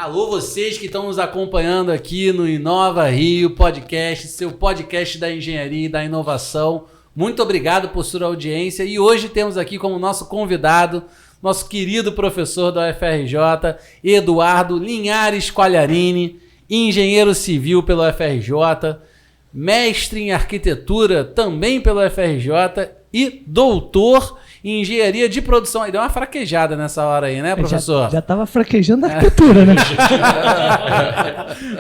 Alô, vocês que estão nos acompanhando aqui no Inova Rio Podcast, seu podcast da engenharia e da inovação. Muito obrigado por sua audiência. E hoje temos aqui como nosso convidado, nosso querido professor da UFRJ, Eduardo Linhares Quagliarini, engenheiro civil pela UFRJ, mestre em arquitetura também pela UFRJ e doutor em engenharia de produção. Aí deu uma fraquejada nessa hora aí, né, professor? Já estava fraquejando a arquitetura, né?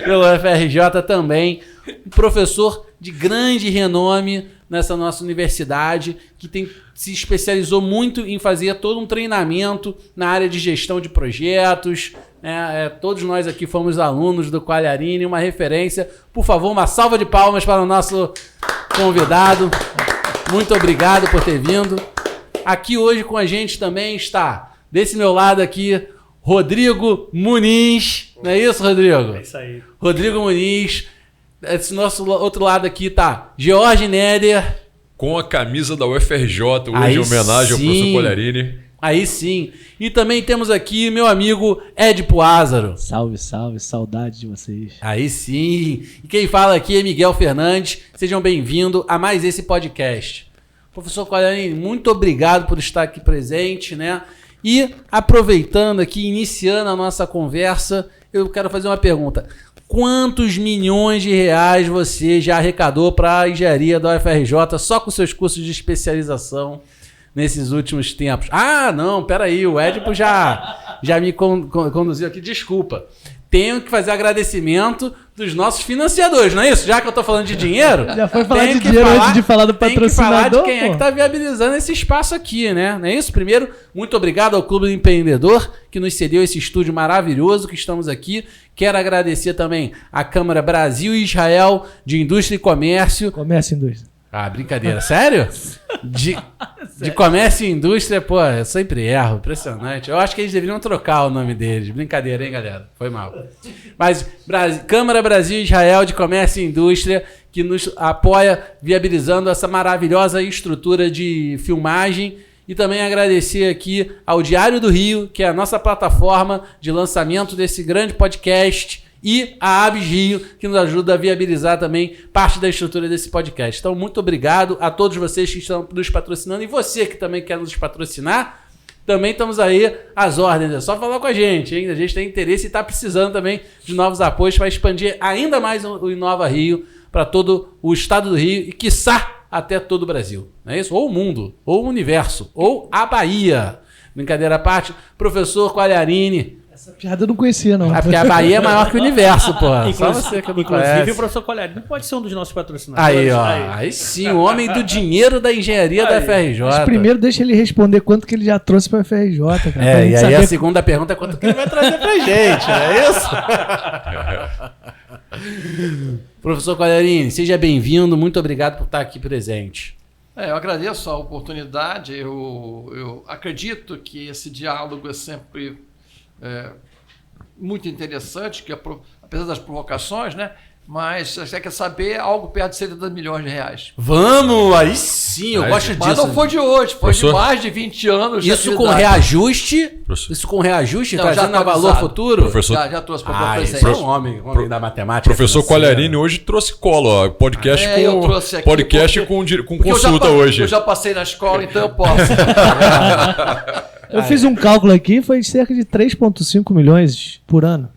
Pela UFRJ também, um professor de grande renome nessa nossa universidade, que se especializou muito em fazer todo um treinamento na área de gestão de projetos. Todos nós aqui fomos alunos do Quagliarini, uma referência. Por favor, uma salva de palmas para o nosso convidado. Muito obrigado por ter vindo. Aqui hoje com a gente também está, desse meu lado aqui, Rodrigo Muniz. Não é isso, Rodrigo? É isso aí. Rodrigo Muniz. Esse nosso outro lado aqui tá George Neder. Com a camisa da UFRJ, hoje aí em homenagem sim. ao professor Quagliarini. Aí sim. E também temos aqui meu amigo Ed Puázaro. Salve, salve, saudade de vocês. Aí sim. E quem fala aqui é Miguel Fernandes. Sejam bem-vindos a mais esse podcast. Professor Quagliarini, muito obrigado por estar aqui presente, né? E aproveitando aqui, iniciando a nossa conversa, eu quero fazer uma pergunta. Quantos milhões de reais você já arrecadou para a engenharia da UFRJ só com seus cursos de especialização nesses últimos tempos? Ah, não, peraí, o Édipo já me conduziu aqui, desculpa. Tenho que fazer agradecimento dos nossos financiadores, não é isso? Já que eu estou falando de dinheiro... Já foi falar de dinheiro antes de falar do patrocinador? Tem que falar de quem é que está viabilizando esse espaço aqui, né? Não é isso? Primeiro, muito obrigado ao Clube do Empreendedor, que nos cedeu esse estúdio maravilhoso que estamos aqui. Quero agradecer também à Câmara Brasil e Israel de Indústria e Comércio. Comércio e Indústria. Ah, brincadeira. Sério? De comércio e indústria, pô, eu sempre erro. Impressionante. Eu acho que eles deveriam trocar o nome deles. Brincadeira, hein, galera? Foi mal. Mas Câmara Brasil e Israel de Comércio e Indústria, que nos apoia viabilizando essa maravilhosa estrutura de filmagem. E também agradecer aqui ao Diário do Rio, que é a nossa plataforma de lançamento desse grande podcast, e a Abis Rio, que nos ajuda a viabilizar também parte da estrutura desse podcast. Então, muito obrigado a todos vocês que estão nos patrocinando e você que também quer nos patrocinar. Também estamos aí às ordens. É só falar com a gente, hein? A gente tem interesse e está precisando também de novos apoios para expandir ainda mais o Inova Rio para todo o estado do Rio e, quiçá, até todo o Brasil. Não é isso? Ou o mundo, ou o universo, ou a Bahia. Brincadeira à parte, professor Quagliarini. Essa piada eu não conhecia, não. É porque a Bahia é maior que o universo, pô. Só você que não conhece. Inclusive, o professor Quagliarini pode ser um dos nossos patrocinadores. Aí, ó. Aí sim, o homem do dinheiro da engenharia da UFRJ. Mas primeiro deixa ele responder quanto que ele já trouxe para a UFRJ, cara. E aí a segunda pergunta é quanto que ele vai trazer pra gente, não é isso? Professor Quagliarini, seja bem-vindo. Muito obrigado por estar aqui presente. Eu agradeço a oportunidade. Eu acredito que esse diálogo é sempre muito interessante, que apesar das provocações, né? Mas você quer saber algo perto de 70 milhões de reais. Vamos, aí sim, eu gosto disso. Mas não foi de hoje, foi de mais de 20 anos. Isso com reajuste, trazendo a valor futuro. Professor... Já trouxe para o presente. Isso é um homem da matemática. Professor Quagliarini hoje trouxe colo, ó, podcast com consulta hoje. Eu já passei na escola, então eu posso. Eu fiz um cálculo aqui, foi cerca de 3,5 milhões por ano.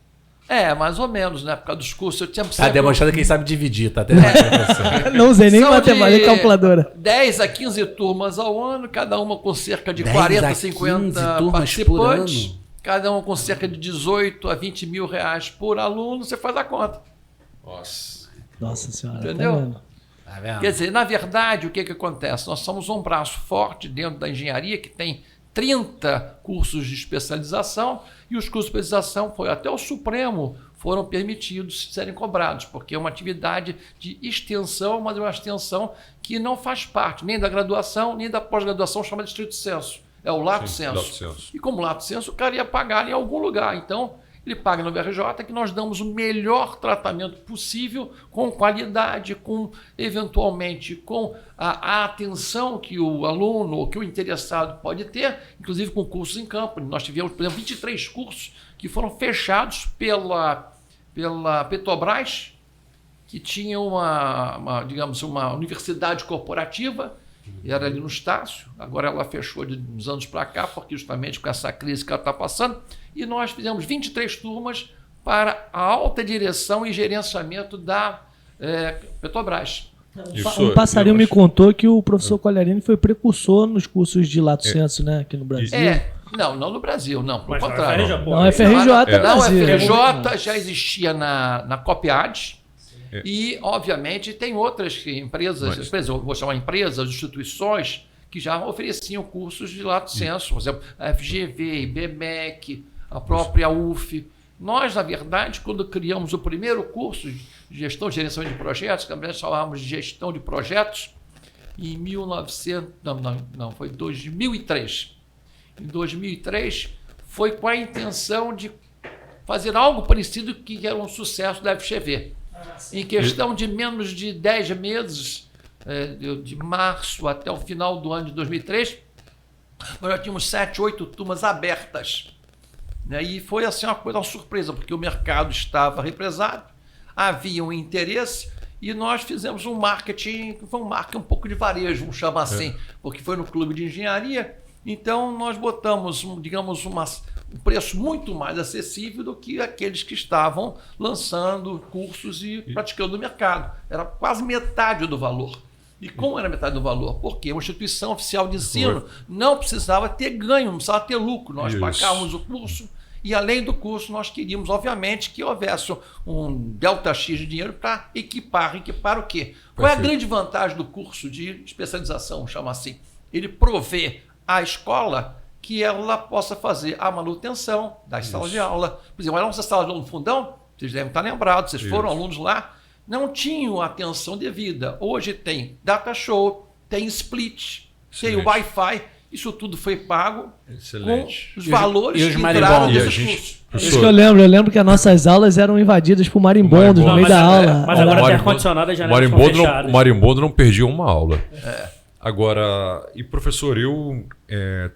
Mais ou menos, né? Por causa dos cursos. Eu tinha Tá demonstrando que quem sabe dividir, tá? Não usei nem matemática, nem calculadora. 10 a 15 turmas ao ano, cada uma com cerca de 40 a 50 participantes. Cada uma com cerca de 18 a 20 mil reais por aluno. Você faz a conta. Nossa senhora. Entendeu? Tá vendo? Quer dizer, na verdade, o que acontece? Nós somos um braço forte dentro da engenharia que tem 30 cursos de especialização, e os cursos de especialização, até o Supremo, foram permitidos serem cobrados, porque é uma atividade de extensão, mas é uma extensão que não faz parte nem da graduação, nem da pós-graduação, chamada de estrito sensu. É o lato sensu. E como lato sensu, o cara ia pagar em algum lugar. Então, ele paga no UFRJ, que nós damos o melhor tratamento possível, com qualidade, com, eventualmente, com a atenção que o aluno ou que o interessado pode ter, inclusive com cursos em campo. Nós tivemos, por exemplo, 23 cursos que foram fechados pela Petrobras, que tinha digamos, uma universidade corporativa, era ali no Estácio, agora ela fechou de uns anos para cá, porque justamente com essa crise que ela está passando, e nós fizemos 23 turmas para a alta direção e gerenciamento da Petrobras. Um passarinho me contou que o professor Quagliarini foi precursor nos cursos de lato sensu, né, aqui no Brasil. Não no Brasil, não, pelo contrário. Não, FRJ Não, FRJ já existia na COPEAD, e, obviamente, tem outras empresas, vou chamar empresas, instituições, que já ofereciam cursos de lato sensu, por exemplo, a FGV, IBMEC, a própria UF. Nós, na verdade, quando criamos o primeiro curso de gestão e gerenciamento de projetos, que nós chamávamos de gestão de projetos, em 2003. Em 2003, foi com a intenção de fazer algo parecido que era um sucesso da FGV. Em questão de menos de 10 meses, de março até o final do ano de 2003, nós já tínhamos 7, 8 turmas abertas. E foi assim uma surpresa, porque o mercado estava represado, havia um interesse, e nós fizemos um marketing, foi um marketing um pouco de varejo, vamos chamar assim, porque foi no clube de engenharia. Então, nós botamos, digamos, um preço muito mais acessível do que aqueles que estavam lançando cursos e praticando o mercado. Era quase metade do valor. E como era metade do valor? Porque uma instituição oficial de ensino não precisava ter ganho, não precisava ter lucro. Nós pagávamos o curso e, além do curso, nós queríamos, obviamente, que houvesse um delta X de dinheiro para equipar. Equipar o quê? Qual é a grande vantagem do curso de especialização, vamos chamar assim? Ele provê à escola que ela possa fazer a manutenção das salas de aula. Por exemplo, era uma sala de aula no fundão, vocês devem estar lembrados, vocês foram alunos lá, não tinham atenção devida. Hoje tem data show, tem split, tem o Wi-Fi, isso tudo foi pago com os valores e os que entraram marimbondos. nesses cursos. Isso que eu lembro que as nossas aulas eram invadidas por marimbondos no meio da aula. Mas agora tem ar-condicionado, as janelas estão fechadas. O marimbondo não perdia uma aula. Agora, e professor,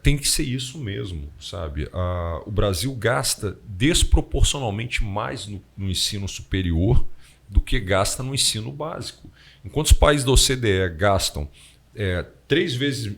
tem que ser isso mesmo, sabe? O Brasil gasta desproporcionalmente mais no ensino superior do que gasta no ensino básico. Enquanto os países da OCDE gastam 3 vezes...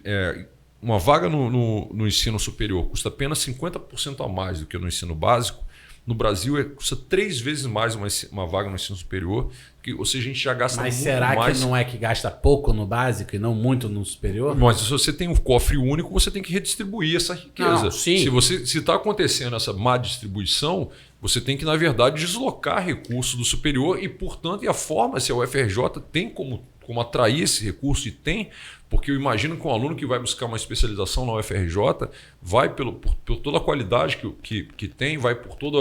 uma vaga no ensino superior custa apenas 50% a mais do que no ensino básico. No Brasil, custa 3 vezes mais uma vaga no ensino superior. Ou seja, a gente já gasta muito mais. Mas será que não é que gasta pouco no básico e não muito no superior? Mas se você tem um cofre único, você tem que redistribuir essa riqueza. Não, sim. Se está acontecendo essa má distribuição, você tem que, na verdade, deslocar recursos do superior e, portanto, a forma se a UFRJ tem como atrair esse recurso, e tem, porque eu imagino que um aluno que vai buscar uma especialização na UFRJ vai por toda a qualidade que tem, vai por toda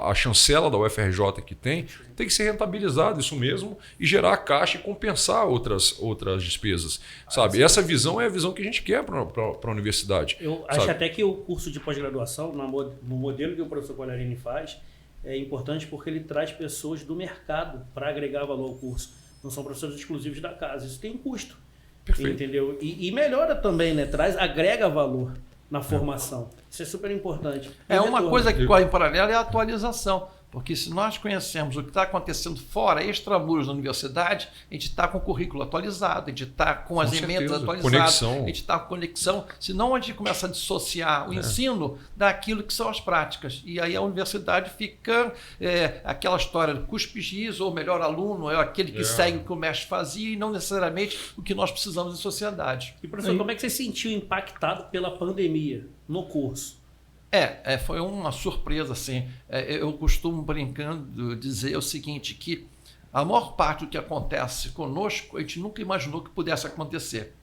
a chancela da UFRJ que tem que ser rentabilizado isso mesmo e gerar caixa e compensar outras despesas. Sabe? Essa visão é a visão que a gente quer para a universidade. Eu acho até que o curso de pós-graduação, no modelo que o professor Quagliarini faz, é importante porque ele traz pessoas do mercado para agregar valor ao curso. Não são professores exclusivos da casa. Isso tem um custo. Perfeito. Entendeu? E melhora também, né? Agrega valor na formação. Isso é super importante. Uma coisa que corre em paralelo é a atualização. Porque se nós conhecemos o que está acontecendo fora, extramuros da universidade, a gente está com o currículo atualizado, a gente está com as emendas atualizadas, a gente está com conexão. Senão a gente começa a dissociar o ensino daquilo que são as práticas. E aí a universidade fica aquela história do cuspe-giz, ou melhor aluno, é aquele que segue o que o mestre fazia e não necessariamente o que nós precisamos em sociedade. E professor, como é que você se sentiu impactado pela pandemia no curso? Foi uma surpresa, assim. Eu costumo, brincando, dizer o seguinte, que a maior parte do que acontece conosco, a gente nunca imaginou que pudesse acontecer.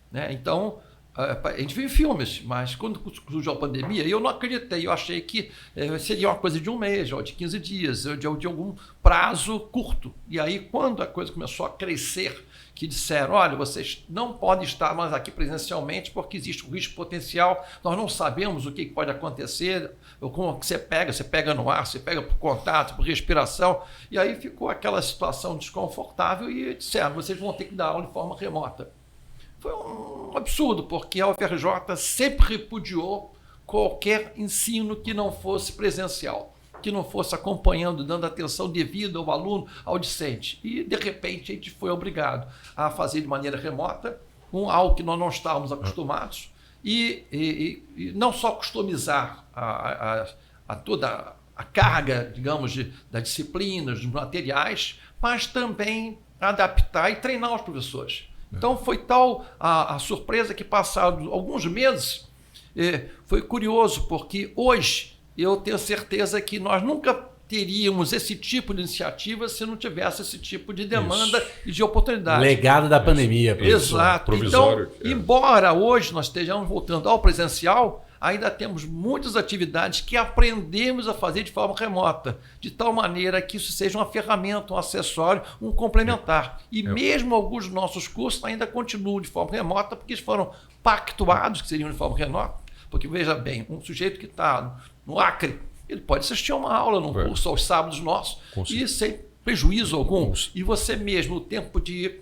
Né? Então, A gente viu filmes, mas quando surgiu a pandemia, eu não acreditei. Eu achei que seria uma coisa de um mês, ou de 15 dias, ou de algum prazo curto. E aí, quando a coisa começou a crescer, que disseram, olha, vocês não podem estar mais aqui presencialmente porque existe um risco potencial, nós não sabemos o que pode acontecer, ou como que você pega no ar, você pega por contato, por respiração, e aí ficou aquela situação desconfortável e disseram, vocês vão ter que dar aula de forma remota. Foi um absurdo, porque a UFRJ sempre repudiou qualquer ensino que não fosse presencial, que não fosse acompanhando, dando atenção devida ao aluno, ao discente. E, de repente, a gente foi obrigado a fazer de maneira remota, algo que nós não estávamos acostumados, e não só customizar a toda a carga, digamos, das disciplinas, dos materiais, mas também adaptar e treinar os professores. Então, foi tal a surpresa que, passados alguns meses, foi curioso, porque hoje eu tenho certeza que nós nunca teríamos esse tipo de iniciativa se não tivesse esse tipo de demanda e de oportunidade. Legado da pandemia. Exato. Provisório. Então, embora hoje nós estejamos voltando ao presencial, ainda temos muitas atividades que aprendemos a fazer de forma remota, de tal maneira que isso seja uma ferramenta, um acessório, um complementar. E mesmo alguns dos nossos cursos ainda continuam de forma remota, porque eles foram pactuados que seriam de forma remota. Porque, veja bem, um sujeito que está no Acre, ele pode assistir a uma aula num curso aos sábados nossos e sem prejuízo algum. E você mesmo, o tempo de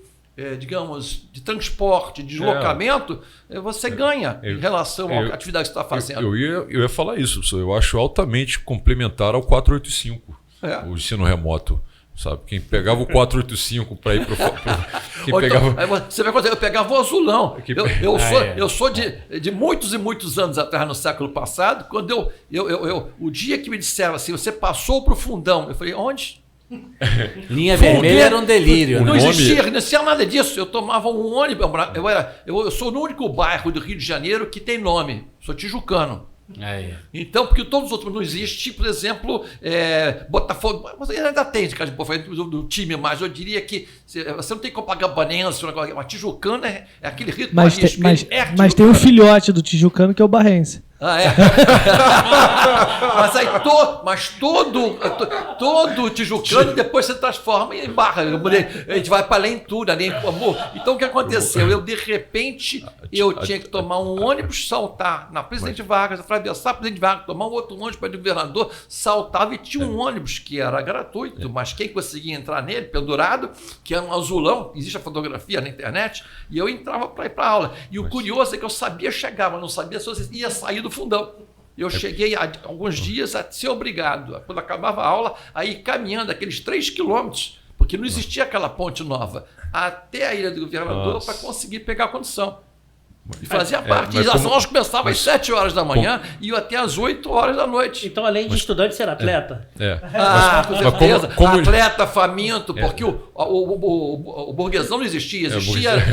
de transporte, de deslocamento, você ganha em relação à atividade que você está fazendo. Eu ia falar isso, professor. Eu acho altamente complementar ao 485, o ensino remoto. Sabe? Quem pegava o 485 para ir para o... Pegava... Você vai contar, eu pegava o azulão. Eu sou de muitos e muitos anos atrás, no século passado, quando o dia que me disseram assim, você passou para o fundão, eu falei, onde? Linha vermelha era um delírio. Não existia nada disso. Eu tomava um ônibus. Eu sou no único bairro do Rio de Janeiro que tem nome. Sou tijucano. Então, porque todos os outros não existem, por exemplo, Botafogo, você ainda tem do time, mas eu diria que você não tem Copacabanaense, mas tijucano é aquele rito. Mas tem um filhote do tijucano que é o barrense. Mas todo tijucano depois se transforma em barra. A gente vai para Lentura, amor. Então o que aconteceu? De repente eu tinha que tomar um ônibus, saltar na Presidente Vargas, atravessar a Presidente Vargas, tomar um outro ônibus para o governador, saltava e tinha um ônibus que era gratuito, mas quem conseguia entrar nele, pendurado, que era um azulão, existe a fotografia na internet, e eu entrava para ir para a aula. E o curioso é que eu sabia chegar, mas não sabia se você ia sair do fundão. Eu cheguei alguns dias a ser obrigado, quando acabava a aula, a ir caminhando aqueles 3 quilômetros, porque não existia aquela ponte nova, até a Ilha do Governador para conseguir pegar a condução. E fazia parte. As aulas começavam às 7 horas da manhã e iam até às 8 horas da noite. Então, além de estudante, ser atleta? Com certeza. Atleta faminto, porque o burguesão não existia.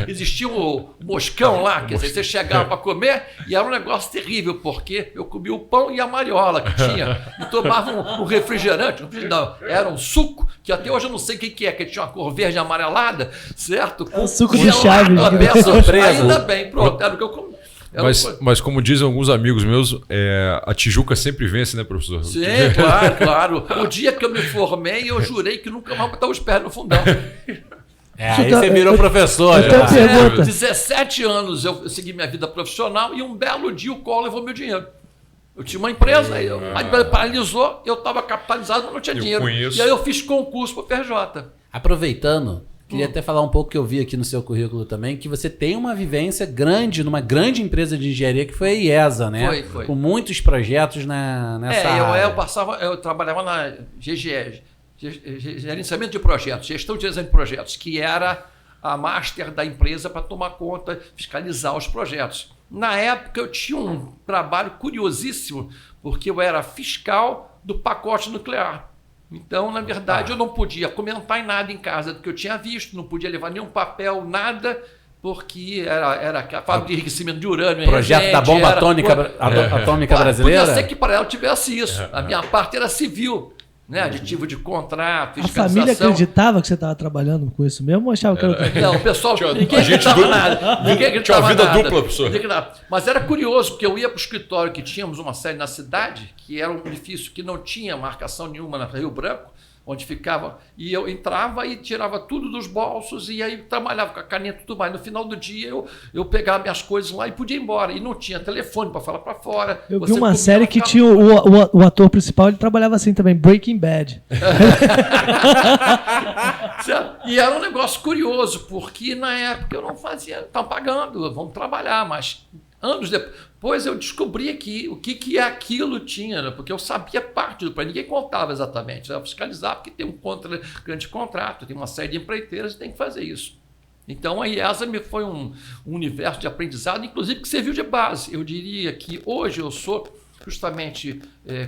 Existia o moscão lá, quer dizer, você chegava para comer e era um negócio terrível, porque eu comia o pão e a mariola que tinha. E tomava um refrigerante. Não, era um suco, que até hoje eu não sei o que que tinha uma cor verde amarelada, certo? É um suco de Chaves. Ainda bem, pronto. Era o que eu comi. Mas como dizem alguns amigos meus, a Tijuca sempre vence, né, professor? Sim, claro. O dia que eu me formei, eu jurei que nunca mais botar os pés no fundão. Aí você virou professor. 17 anos eu segui minha vida profissional e um belo dia o Collor levou meu dinheiro. Eu tinha uma empresa, aí paralisou, eu estava capitalizado, mas não tinha dinheiro. E aí eu fiz concurso para o PRJ. Aproveitando, queria até falar um pouco que eu vi aqui no seu currículo também, que você tem uma vivência grande numa grande empresa de engenharia que foi a IESA, né? Foi. Com muitos projetos nessa área. Eu trabalhava na GGE, gerenciamento de projetos, gestão de gerenciamento de projetos, que era a master da empresa para tomar conta, fiscalizar os projetos. Na época eu tinha um trabalho curiosíssimo, porque eu era fiscal do pacote nuclear. Então, na verdade, eu não podia comentar em nada em casa do que eu tinha visto, não podia levar nenhum papel, nada, porque era a fábrica de enriquecimento de urânio. Projeto da bomba atômica brasileira? Podia ser que para ela tivesse isso. A minha parte era civil. né? Aditivo de contrato, A fiscalização. família acreditava que você estava trabalhando com isso mesmo ou achava que era outra coisa? Não, o pessoal, ninguém a gente acreditava dupla. nada. Ninguém acreditava Tinha uma vida nada. dupla, professor. Ninguém acreditava. Mas era curioso, porque eu ia para o escritório que tínhamos uma sede na cidade, que era um edifício que não tinha marcação nenhuma na Rio Branco, onde ficava, e eu entrava e tirava tudo dos bolsos e aí trabalhava com a caneta e tudo mais. No final do dia eu pegava minhas coisas lá e podia ir embora. E não tinha telefone para falar para fora. Eu vi Você uma comia, série que ficava- tinha o ator principal, ele trabalhava assim também, Breaking Bad. E era um negócio curioso, porque na época eu não fazia, estão pagando, vamos trabalhar, mas anos depois eu descobri que o que aquilo tinha, né? Porque eu sabia parte do plano, ninguém contava exatamente, eu fiscalizar, porque tem um grande contrato, tem uma série de empreiteiras e tem que fazer isso. Então a IESA me foi um universo de aprendizado, inclusive que serviu de base. Eu diria que hoje eu sou justamente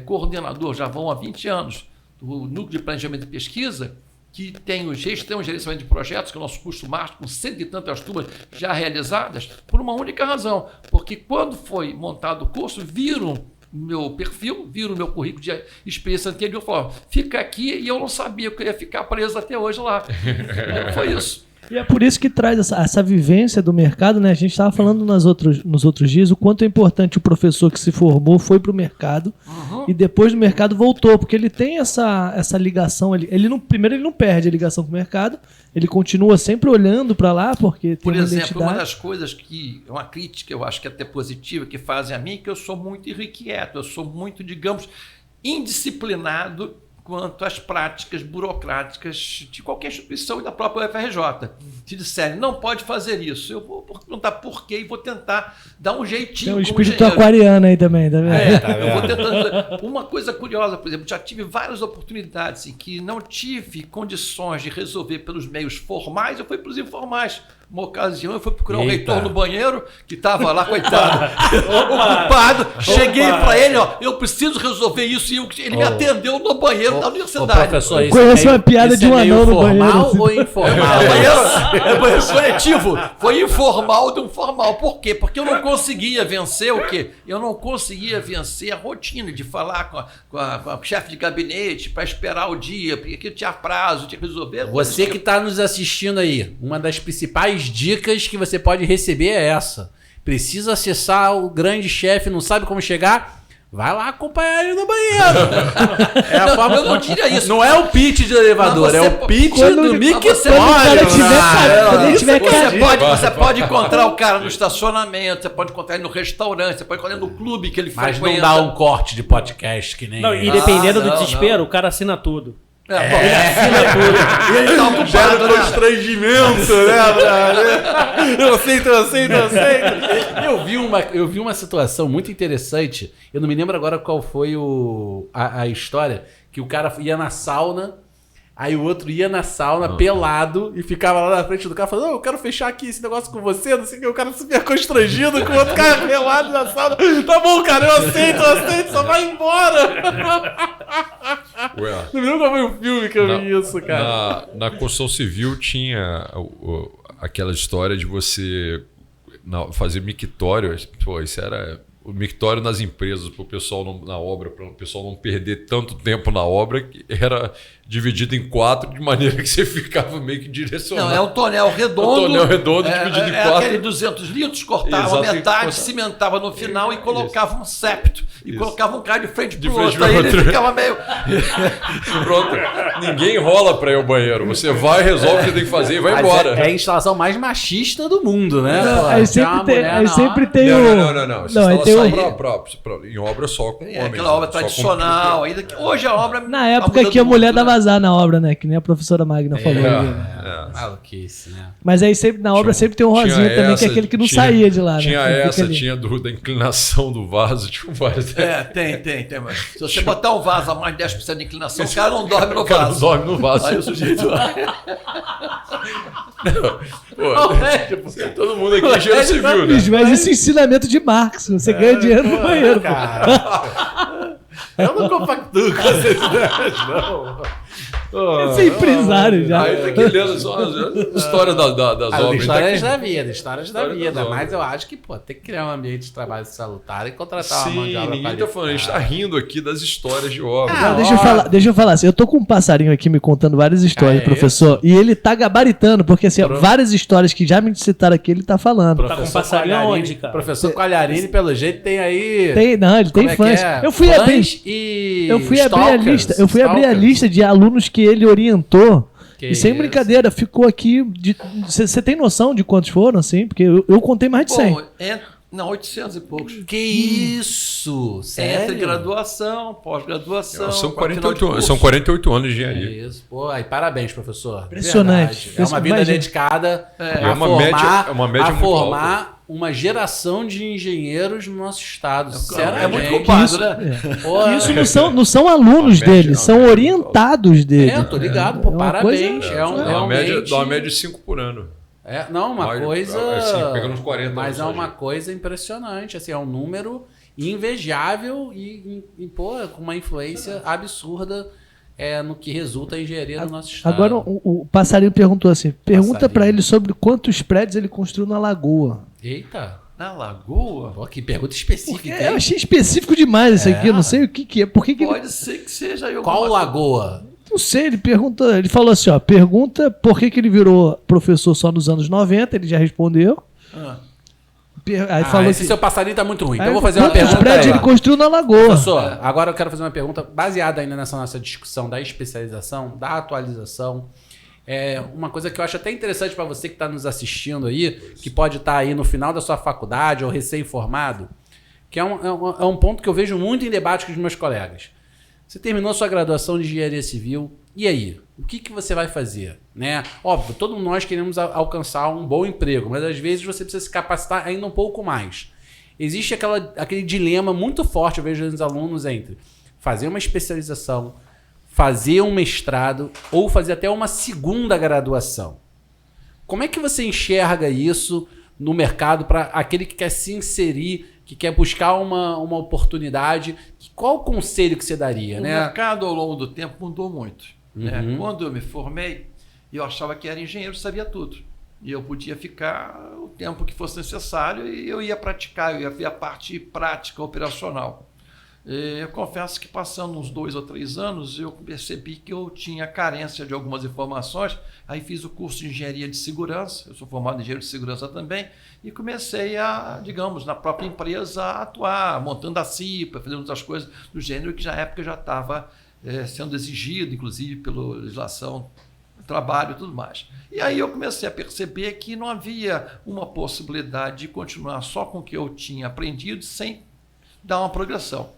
coordenador, já vão há 20 anos, do Núcleo de Planejamento e Pesquisa, que tem o gestão e gerenciamento de projetos, que é o nosso curso máster, com 100 e tantas turmas já realizadas, por uma única razão. Porque quando foi montado o curso, viram meu perfil, viram meu currículo de experiência anterior, falaram, fica aqui, e eu não sabia que eu ia ficar preso até hoje lá. Foi isso. E é por isso que traz essa vivência do mercado, né? A gente estava falando nos outros dias o quanto é importante o professor que se formou, foi para o mercado e depois do mercado voltou, porque ele tem essa ligação, primeiro ele não perde a ligação com o mercado, ele continua sempre olhando para lá, porque tem Por uma exemplo, identidade. uma das coisas que é uma crítica, eu acho que é até positiva, que fazem a mim, que eu sou muito irrequieto, eu sou muito, digamos, indisciplinado quanto às práticas burocráticas de qualquer instituição e da própria UFRJ. Se disserem, não pode fazer isso, eu vou perguntar por quê e vou tentar dar um jeitinho. Tem um como espírito engenheiro. aquariano aí também, tá vendo? Eu vou tentando. Uma coisa curiosa, por exemplo, já tive várias oportunidades em que não tive condições de resolver pelos meios formais, eu fui pelos informais. Uma ocasião eu fui procurar um reitor no banheiro, que estava lá, coitado, ocupado. Cheguei para ele, ó, eu preciso resolver isso, e ele me atendeu no banheiro da universidade. Professor, Eu conheço uma piada de um anão no formal banheiro. ou informal? Banheiro coletivo. Foi informal de um formal. Por quê? Porque eu não conseguia vencer o quê? Eu não conseguia vencer a rotina de falar com a chefe de gabinete para esperar o dia, porque tinha prazo, tinha que resolver. Você que está nos assistindo aí, uma das principais dicas que você pode receber é essa. Precisa acessar o grande chefe, não sabe como chegar? Vai lá acompanhar ele no banheiro. É a forma, eu não diria isso. Não é o pitch de elevador, Mas é você o pitch quando do ele- mictório. quando o cara tiver quando ele tiver Você pode encontrar o cara no estacionamento, você pode encontrar ele no restaurante, você pode encontrar ele no clube que ele Mas não frequenta. dá um corte de podcast que nem Não, e esse. dependendo do não, desespero, o cara assina tudo. Bom, ele assina tudo. E ele tá ocupado, né? constrangimento, né? Eu aceito. Eu vi uma situação muito interessante. Eu não me lembro agora qual foi a história. Que o cara ia na sauna, aí o outro ia na sauna pelado e ficava lá na frente do cara falando, eu quero fechar aqui esse negócio com você, não sei o que, o cara super constrangido com o outro cara pelado na sauna. Tá bom, cara, eu aceito, só vai embora. Ué, Não me lembro qual foi o filme que eu vi isso, cara. na construção civil tinha aquela história de você fazer mictório. Pô, isso era o mictório nas empresas, para o pessoal na obra, para o pessoal não perder tanto tempo na obra, que era dividido em 4, de maneira que você ficava meio que direcionado. Não, é um tonel redondo. Um tonel redondo dividido em 4. Aquele 200 litros, cortava Exato, metade, cortava. cimentava no final e colocava um septo. E Isso. colocava um cara de frente pro frente outro. pro Aí ele outro. ficava meio... Pronto. Ninguém rola para ir ao banheiro. Você vai, resolve o que tem que fazer e vai embora. É a instalação mais machista do mundo, né? Pô, Aí tinha uma sempre mulher tem, na aí hora. sempre tem o... Não. Não, aí tem Instalação em obra só com homens. aquela obra né? Só com- tradicional. Ainda que hoje a obra... Na época tá que a mudando mulher muito, dava né? azar na obra, né? Que nem a professora Magna falou. ali, né? Maluquice, né? Mas aí sempre, na obra sempre tem um rosinha Tinha também, que é essa, aquele que não tinha- saía de lá, Tinha né? Que fica essa, ali. tinha da inclinação do vaso, tinha vários. Tem. Mas se você botar um vaso a mais de 10% de inclinação, o cara não dorme no O cara vaso. dorme no vaso. Aí o sujeito... Pô, todo mundo aqui engenheiro civil, né? Bicho, mas isso é ensinamento de Marx. Você ganha dinheiro no banheiro. Cara, eu não compactuo com essas ideias, não. Esse é empresário já. Aí tá aqui lendo só a história das obras. Histórias Tá da aqui. vida, histórias da História vida. das Mas obras. eu acho que, pô, tem que criar um ambiente de trabalho salutar e contratar uma mão de Sim, obra ninguém tá falando. A gente tá rindo aqui das histórias de obras. Não, deixa eu falar assim, eu tô com um passarinho aqui me contando várias histórias, Ah, é professor, e ele tá gabaritando, porque assim, ó, várias histórias que já me citaram aqui, ele tá falando. Tá com passarinho aonde, cara? Professor Qualharini, pelo jeito, tem aí... Não, ele tem como é que fãs. é? Eu fui Fãs abrir, e eu fui abrir a stalkers, lista, eu fui abrir a stalkers. lista de alunos que ele orientou. Que E sem isso. brincadeira, ficou aqui. Você tem noção de quantos foram, assim? Porque eu contei mais de 100. Bom, não, 800 e poucos. Que isso? Sério? Entre graduação, pós-graduação. São para final de 48 anos. curso. São 48 anos de engenharia. Isso, pô, aí parabéns, professor. Impressionante. Verdade. É uma vida Imagina. dedicada É a uma formar, média- é uma média a muito formar uma geração de engenheiros no nosso estado. É muito Sinceramente. culpado, né? Pô, Isso não são alunos A média- deles, a são média- orientados dele. eu tô ligado, pô, É uma parabéns. coisa- É um, Dá realmente... uma média de 5 por ano. Não, uma Mais- coisa... assim, pegando uns 40 mas é anos, uma gente. coisa impressionante, assim, é um número invejável e pô, com uma influência absurda no que resulta a engenharia do nosso estado. Agora o passarinho perguntou assim: pergunta Passarinho. pra ele sobre quantos prédios ele construiu na Lagoa. Eita, Na Lagoa? pô, que pergunta específica, Eu hein? achei específico demais isso aqui, eu não sei o que é. Por que ele... Pode ser que seja aí Qual alguma lagoa? Não sei, ele pergunta, ele falou assim, ó, pergunta por que ele virou professor só nos anos 90, ele já respondeu. Ah. Aí falou esse que seu passarinho tá muito ruim. Então aí eu vou fazer uma quantos pergunta prédios aí. ele construiu na Lagoa? Professor, agora eu quero fazer uma pergunta baseada ainda nessa nossa discussão da especialização, da atualização. Uma coisa que eu acho até interessante para você que está nos assistindo aí, que pode estar aí no final da sua faculdade ou recém-formado, que é um ponto que eu vejo muito em debate com os meus colegas. Você terminou sua graduação de engenharia civil, e aí? O que você vai fazer? Né? Óbvio, todos nós queremos alcançar um bom emprego, mas às vezes você precisa se capacitar ainda um pouco mais. Existe aquele dilema muito forte, eu vejo nos alunos, entre fazer uma especialização, fazer um mestrado ou fazer até uma segunda graduação. Como é que você enxerga isso no mercado para aquele que quer se inserir, que quer buscar uma oportunidade? Qual o conselho que você daria? O Né? mercado ao longo do tempo mudou muito. Né? Uhum. Quando eu me formei, eu achava que era engenheiro, sabia tudo. E eu podia ficar o tempo que fosse necessário e eu ia praticar, eu ia ver a parte prática, operacional. Eu confesso que passando uns 2 ou 3 anos, eu percebi que eu tinha carência de algumas informações, aí fiz o curso de engenharia de segurança, eu sou formado em engenheiro de segurança também, e comecei a, digamos, na própria empresa a atuar, montando a CIPA, fazendo outras coisas do gênero que na época já estava sendo exigido, inclusive pela legislação do trabalho e tudo mais. E aí eu comecei a perceber que não havia uma possibilidade de continuar só com o que eu tinha aprendido sem dar uma progressão.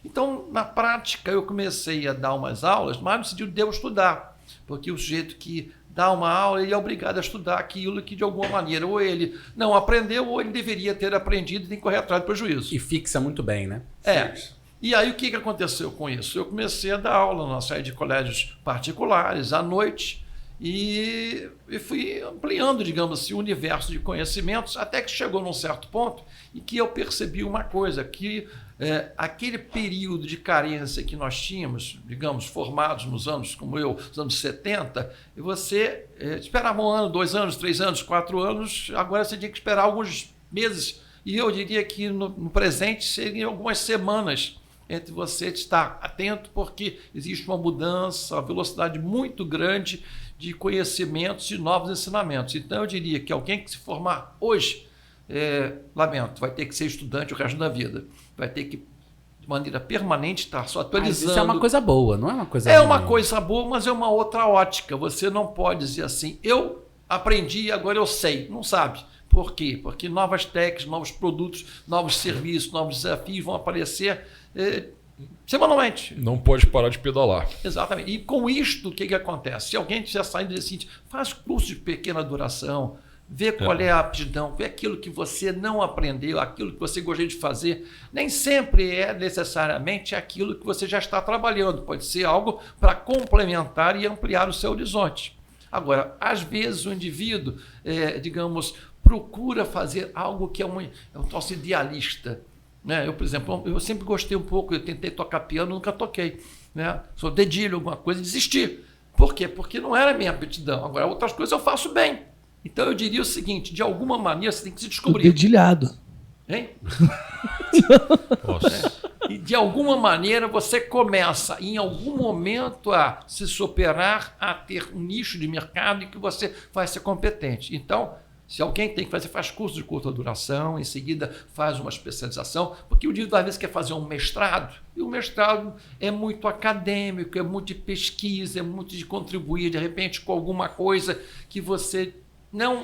Então, na prática, eu comecei a dar umas aulas, mas no sentido de eu estudar, porque o sujeito que dá uma aula, ele é obrigado a estudar aquilo que, de alguma maneira, ou ele não aprendeu, ou ele deveria ter aprendido e tem que correr atrás do prejuízo. E fixa muito bem, né? E aí, o que aconteceu com isso? Eu comecei a dar aula numa série de colégios particulares, à noite, e fui ampliando, digamos assim, o universo de conhecimentos, até que chegou num certo ponto em que eu percebi uma coisa, que aquele período de carência que nós tínhamos, digamos, formados nos anos, como eu, nos anos 70, e você esperava 1 ano, 2 anos, 3 anos, 4 anos, agora você tinha que esperar alguns meses, e eu diria que no presente seriam algumas semanas entre você estar atento, porque existe uma mudança, uma velocidade muito grande de conhecimentos e novos ensinamentos. Então, eu diria que alguém que se formar hoje, lamento, vai ter que ser estudante o resto da vida. Vai ter que, de maneira permanente, estar só atualizando. Mas isso é uma coisa boa, não é uma coisa É ruim. uma coisa boa, mas é uma outra ótica. Você não pode dizer assim, eu aprendi e agora eu sei. Não sabe. Por quê? Porque novas técnicas, novos produtos, novos serviços, novos desafios vão aparecer semanalmente. Não pode parar de pedalar. Exatamente. E com isto, o que acontece? Se alguém estiver saindo e dizer assim, faz curso de pequena duração, vê qual é a aptidão, vê aquilo que você não aprendeu, aquilo que você gostaria de fazer. Nem sempre é necessariamente aquilo que você já está trabalhando. Pode ser algo para complementar e ampliar o seu horizonte. Agora, às vezes o indivíduo, digamos, procura fazer algo que é um troço idealista. Né? Eu, por exemplo, eu sempre gostei um pouco, eu tentei tocar piano, nunca toquei. Né? Sou dedilho, alguma coisa, e desisti. Por quê? Porque não era minha aptidão. Agora, outras coisas eu faço bem. Então, eu diria o seguinte, de alguma maneira você tem que se descobrir. Dedilhado. Hein? E de alguma maneira você começa, em algum momento, a se superar, a ter um nicho de mercado em que você vai ser competente. Então, se alguém tem que fazer, faz curso de curta duração, em seguida faz uma especialização, porque o indivíduo às vezes quer fazer um mestrado, e o mestrado é muito acadêmico, é muito de pesquisa, é muito de contribuir, de repente, com alguma coisa que você não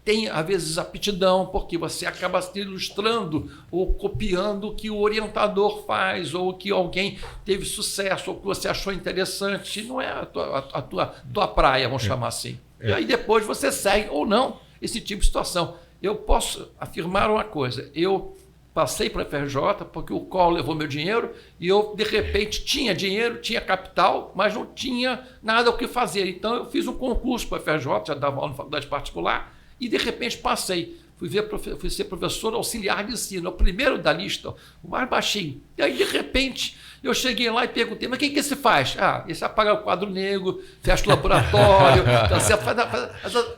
tem, às vezes, aptidão, porque você acaba se ilustrando ou copiando o que o orientador faz, ou que alguém teve sucesso, ou que você achou interessante. Não é a tua praia, vamos chamar assim. E aí depois você segue ou não esse tipo de situação. Eu posso afirmar uma coisa, eu passei para a FRJ porque o Collor levou meu dinheiro e eu, de repente, tinha dinheiro, tinha capital, mas não tinha nada o que fazer. Então, eu fiz um concurso para a FRJ, já dava aula na faculdade particular, e, de repente, passei. Fui ser professor auxiliar de ensino, o primeiro da lista, o mais baixinho. E aí, de repente, eu cheguei lá e perguntei, mas o que você faz? Esse apaga o quadro negro, fecha o laboratório, você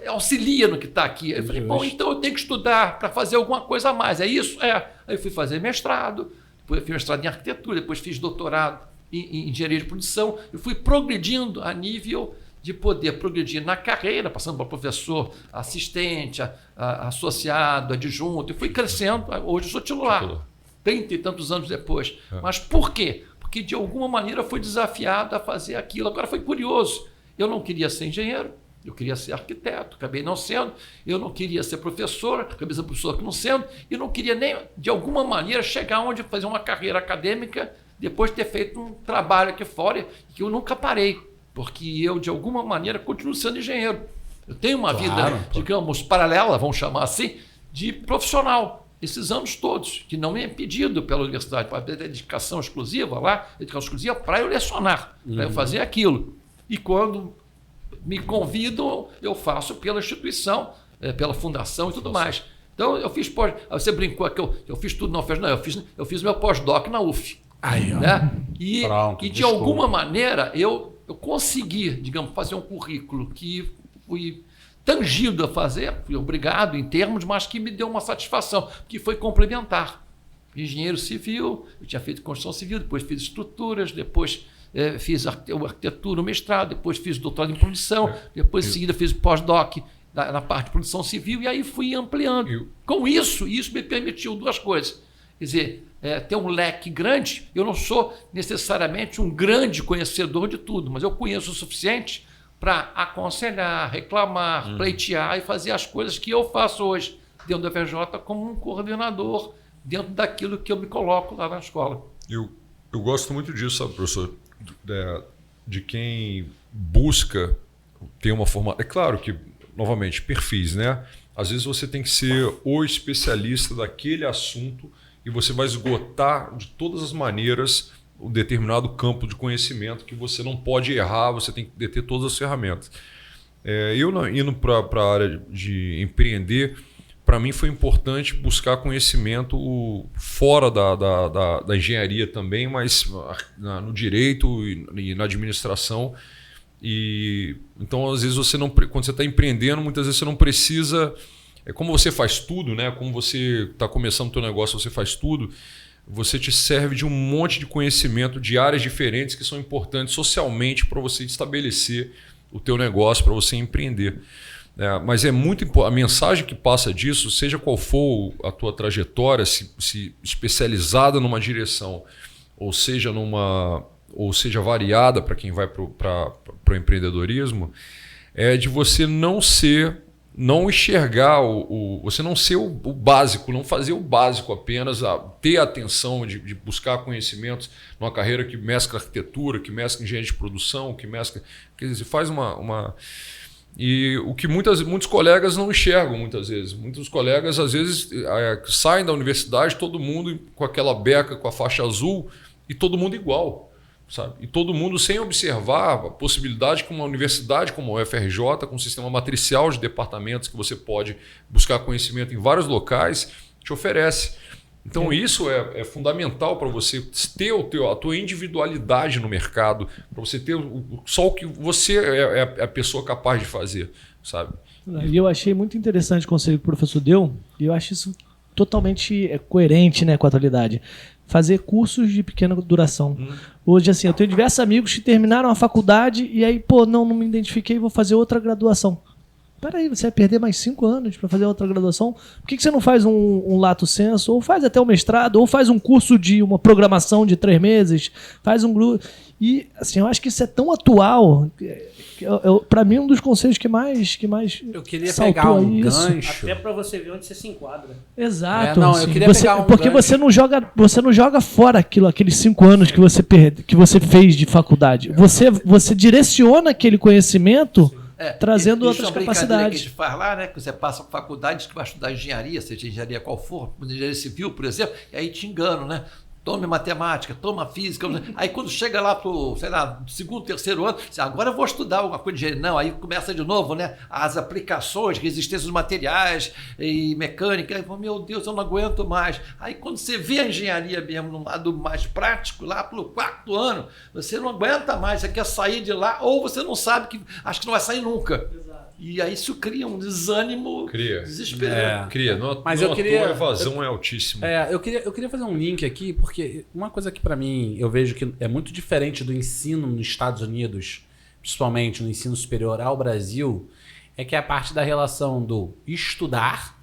auxilia no que está aqui. Eu falei, bom, então eu tenho que estudar para fazer alguma coisa a mais, é isso? Aí eu fui fazer mestrado, depois fiz mestrado em arquitetura, depois fiz doutorado em engenharia de produção, e fui progredindo a nível de poder progredir na carreira, passando para professor, assistente, associado, adjunto, e fui crescendo. Hoje eu sou titular, 30 e tantos anos depois. Mas por quê? Porque de alguma maneira fui desafiado a fazer aquilo. Agora foi curioso. Eu não queria ser engenheiro, eu queria ser arquiteto, acabei não sendo. Eu não queria ser professor, acabei sendo professor não sendo. E não queria nem, de alguma maneira, chegar onde fazer uma carreira acadêmica depois de ter feito um trabalho aqui fora que eu nunca parei. Porque eu, de alguma maneira, continuo sendo engenheiro. Eu tenho uma vida, digamos, paralela, vamos chamar assim, de profissional. Esses anos todos, que não me é pedido pela universidade para ter dedicação exclusiva lá, dedicação exclusiva para eu lecionar, para eu fazer aquilo. E quando me convidam, eu faço pela instituição, pela fundação e tudo mais. Então, eu fiz pós... Você brincou que eu fiz tudo, não fez? Não, eu fiz meu pós-doc na UF. Aí, ó. Né? E de alguma maneira, eu consegui, digamos, fazer um currículo que fui tangido a fazer, fui obrigado em termos, mas que me deu uma satisfação, que foi complementar. Engenheiro civil, eu tinha feito construção civil, depois fiz estruturas, depois fiz arquitetura, mestrado, depois fiz doutorado em produção, depois em seguida fiz pós-doc na parte de produção civil, e aí fui ampliando. Com isso me permitiu duas coisas. Quer dizer, ter um leque grande, eu não sou necessariamente um grande conhecedor de tudo, mas eu conheço o suficiente para aconselhar, reclamar, pleitear e fazer as coisas que eu faço hoje dentro da FRJ como um coordenador dentro daquilo que eu me coloco lá na escola. Eu gosto muito disso, sabe, professor? De quem busca ter uma formação. É claro que, novamente, perfis, né? Às vezes você tem que ser o especialista daquele assunto e você vai esgotar de todas as maneiras um determinado campo de conhecimento que você não pode errar, você tem que ter todas as ferramentas. Eu indo para a área de empreender, para mim foi importante buscar conhecimento fora da engenharia também, mas no direito e na administração. Então, às vezes, quando você está empreendendo, muitas vezes você não precisa... Como você faz tudo, né? Como você está começando o seu negócio, você faz tudo, você te serve de um monte de conhecimento de áreas diferentes que são importantes socialmente para você estabelecer o teu negócio, para você empreender. Mas é muito importante, a mensagem que passa disso, seja qual for a tua trajetória, se especializada numa direção, ou seja variada para quem vai para o empreendedorismo, é de você não enxergar, você não ser o básico, não fazer o básico apenas, ter a atenção de buscar conhecimentos numa carreira que mescla arquitetura, que mescla engenharia de produção, que mescla... Quer dizer, faz uma... E o que muitos colegas não enxergam muitas vezes. Muitos colegas, às vezes, saem da universidade, todo mundo com aquela beca, com a faixa azul, e todo mundo igual. Sabe? E todo mundo sem observar a possibilidade que uma universidade como a UFRJ, com um sistema matricial de departamentos que você pode buscar conhecimento em vários locais, te oferece. Então isso é fundamental para você ter a tua individualidade no mercado, para você ter só o que você é a pessoa capaz de fazer, sabe? E eu achei muito interessante o conselho que o professor deu, e eu acho isso totalmente coerente, né, com a atualidade. Fazer cursos de pequena duração. Hoje, assim, eu tenho diversos amigos que terminaram a faculdade e aí, não me identifiquei, vou fazer outra graduação. Peraí, você vai perder mais 5 anos para fazer outra graduação? Por que você não faz um lato sensu, ou faz até um mestrado, ou faz um curso de uma programação de 3 meses, faz um grupo... E, assim, eu acho que isso é tão atual, para mim, um dos conselhos que mais eu queria pegar um gancho. Até para você ver onde você se enquadra. Exato. Não, eu queria pegar um porque gancho. você não joga fora aqueles 5 anos que você fez de faculdade. Você direciona aquele conhecimento... trazendo outras capacidades. Que a gente faz lá, né? Que você passa para faculdade, diz que vai estudar engenharia, seja engenharia qual for, engenharia civil, por exemplo, e aí te engano, né? Tome matemática, toma física. Aí quando chega lá para o, sei lá, segundo, terceiro ano, você, agora eu vou estudar alguma coisa de engenharia. Não, aí começa de novo, né? As aplicações, resistência dos materiais e mecânica. Aí, meu Deus, eu não aguento mais. Aí quando você vê a engenharia mesmo no lado mais prático, lá pelo 4º ano, você não aguenta mais, você quer sair de lá, ou você não sabe que acho que não vai sair nunca. E aí isso cria um desânimo desesperado. Mas eu queria... A evasão é altíssima. Eu queria fazer um link aqui, porque uma coisa que para mim eu vejo que é muito diferente do ensino nos Estados Unidos, principalmente no ensino superior ao Brasil, é que é a parte da relação do estudar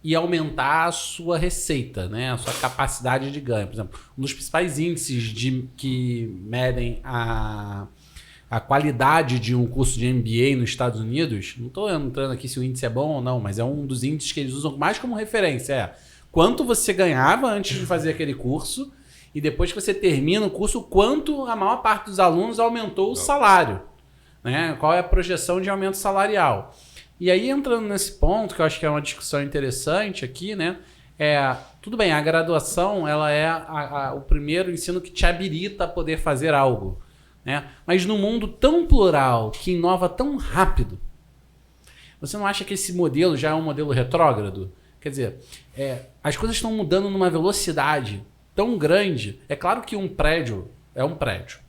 e aumentar a sua receita, né? A sua capacidade de ganho. Por exemplo, um dos principais índices que medem a qualidade de um curso de MBA nos Estados Unidos, não estou entrando aqui se o índice é bom ou não, mas é um dos índices que eles usam mais como referência. Quanto você ganhava antes de fazer aquele curso e depois que você termina o curso, quanto a maior parte dos alunos aumentou o salário. Né? Qual é a projeção de aumento salarial. E aí, entrando nesse ponto, que eu acho que é uma discussão interessante aqui, né? Tudo bem, a graduação ela é o primeiro ensino que te habilita a poder fazer algo. Né? Mas num mundo tão plural, que inova tão rápido, você não acha que esse modelo já é um modelo retrógrado? Quer dizer, as coisas estão mudando numa velocidade tão grande. É claro que um prédio é um prédio.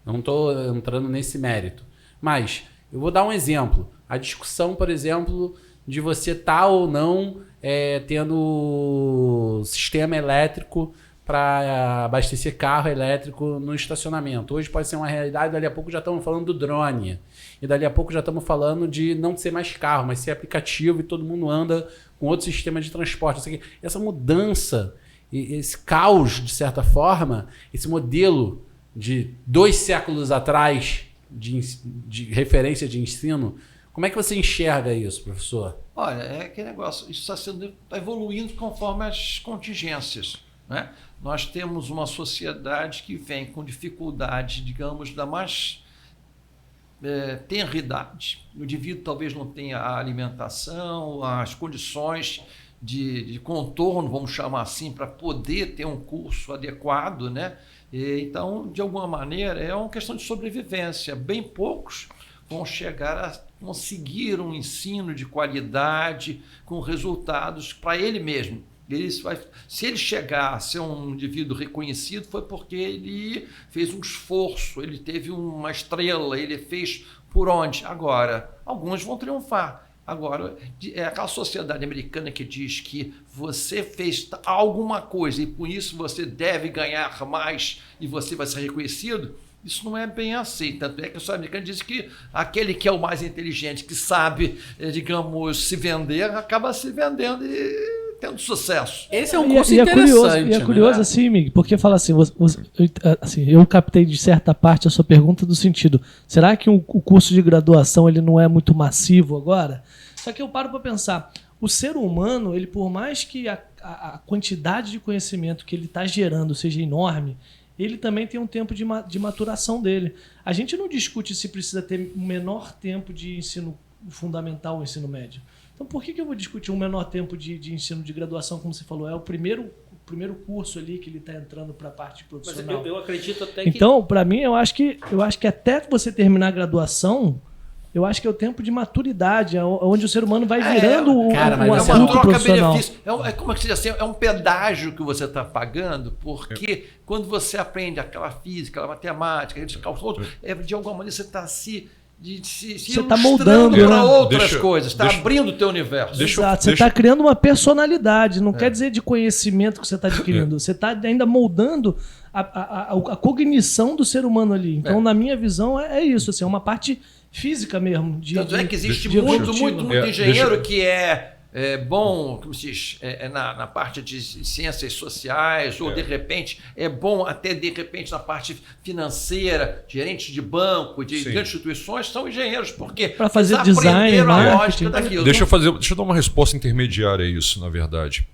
Não estou entrando nesse mérito. Mas eu vou dar um exemplo. A discussão, por exemplo, de você estar ou não tendo sistema elétrico para abastecer carro elétrico no estacionamento. Hoje pode ser uma realidade, dali a pouco já estamos falando do drone. E dali a pouco já estamos falando de não ser mais carro, mas ser aplicativo e todo mundo anda com outro sistema de transporte. Essa mudança, esse caos, de certa forma, esse modelo de 2 séculos atrás de referência de ensino, como é que você enxerga isso, professor? Olha, é aquele negócio, isso está evoluindo conforme as contingências. Né? Nós temos uma sociedade que vem com dificuldade, digamos, da mais tenra idade. O indivíduo talvez não tenha a alimentação, as condições de contorno, vamos chamar assim, para poder ter um curso adequado. Né? Então, de alguma maneira, é uma questão de sobrevivência. Bem poucos vão chegar a conseguir um ensino de qualidade com resultados para ele mesmo. Se ele chegar a ser um indivíduo reconhecido, foi porque ele fez um esforço, ele teve uma estrela, ele fez por onde? Agora, alguns vão triunfar. Agora, é aquela sociedade americana que diz que você fez alguma coisa e por isso você deve ganhar mais e você vai ser reconhecido. Isso não é bem assim. Tanto é que a sociedade americana diz que aquele que é o mais inteligente, que sabe, digamos, se vender, acaba se vendendo e tendo sucesso. Esse é um curso interessante. E é curioso, assim, Mig, porque fala assim, eu captei de certa parte a sua pergunta do sentido, será que o curso de graduação ele não é muito massivo agora? Só que eu paro para pensar, o ser humano, ele por mais que a quantidade de conhecimento que ele está gerando seja enorme, ele também tem um tempo de maturação dele. A gente não discute se precisa ter um menor tempo de ensino fundamental ou ensino médio. Então, por que eu vou discutir um menor tempo de ensino de graduação, como você falou? É o primeiro curso ali que ele está entrando para a parte profissional. Mas eu acredito até que... Então, para mim, eu acho que até você terminar a graduação, Eu acho que é o tempo de maturidade, onde o ser humano vai virando cara, mas um isso é uma adulto profissional. troca-benefício. Como é que se diz assim? É um pedágio que você está pagando, porque quando você aprende aquela física, aquela matemática, aqueles cálculos, de alguma maneira você está se Você está moldando para outras Deixa- coisas, está deixa- abrindo o teu universo. Exato, você está criando uma personalidade, não quer dizer de conhecimento que você está adquirindo, você está ainda moldando a cognição do ser humano ali. Então, na minha visão, é isso, assim, é uma parte física mesmo. Tanto é que existe de muito evolutiva. engenheiro que é bom, como se diz, na parte de ciências sociais, ou de repente é bom até de repente na parte financeira, gerentes de banco, de grandes instituições, são engenheiros, porque para fazer eles design, aprenderam a marketing. lógica daquilo. Deixa eu dar uma resposta intermediária a isso, na verdade.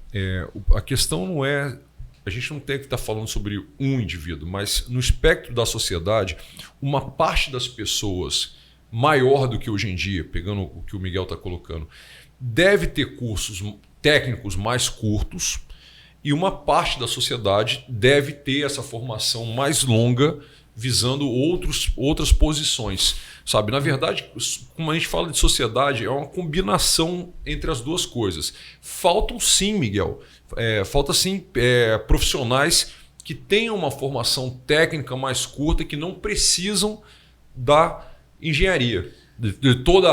A questão não é... A gente não tem que estar falando sobre um indivíduo, mas no espectro da sociedade, uma parte das pessoas, maior do que hoje em dia, pegando o que o Miguel está colocando, deve ter cursos técnicos mais curtos e uma parte da sociedade deve ter essa formação mais longa, visando outras posições. Sabe? Na verdade, como a gente fala de sociedade, é uma combinação entre as duas coisas. Faltam sim, Miguel, falta sim profissionais que tenham uma formação técnica mais curta, que não precisam da engenharia, de todo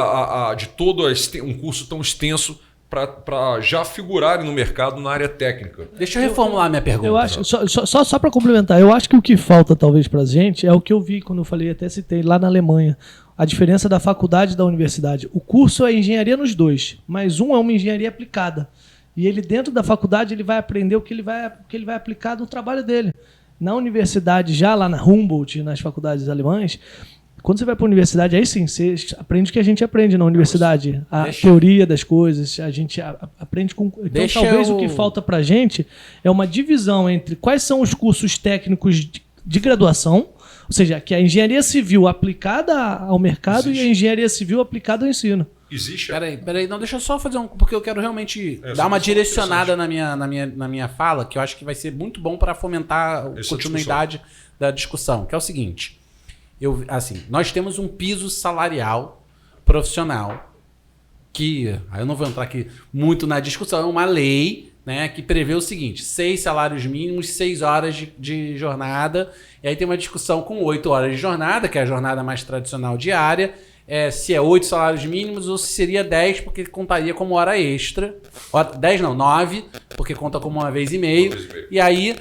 um curso tão extenso para já figurarem no mercado na área técnica. Deixa eu reformular minha pergunta. Eu acho, só para complementar, eu acho que o que falta talvez para a gente é o que eu vi quando eu falei, até citei, lá na Alemanha, a diferença da faculdade e da universidade. O curso é engenharia nos dois, mas um é uma engenharia aplicada. E ele, dentro da faculdade, ele vai aprender o que ele vai aplicar no trabalho dele. Na universidade, já lá na Humboldt, nas faculdades alemãs, quando você vai para a universidade, aí sim, você aprende o que a gente aprende na universidade. Teoria das coisas, a gente aprende com... Então, talvez o que falta para a gente é uma divisão entre quais são os cursos técnicos de graduação, ou seja, que a engenharia civil aplicada ao mercado e a engenharia civil aplicada ao ensino. Existe... Peraí, não, deixa eu só fazer porque eu quero realmente dar uma direcionada na minha fala, que eu acho que vai ser muito bom para fomentar a continuidade da discussão, que é o seguinte... nós temos um piso salarial profissional que, eu não vou entrar aqui muito na discussão, é uma lei, né, que prevê o seguinte: 6 salários mínimos, 6 horas de jornada, e aí tem uma discussão com 8 horas de jornada, que é a jornada mais tradicional diária, se é 8 salários mínimos ou se seria 10, porque contaria como hora extra. 10 não, 9, porque conta como uma vez e meio. E aí...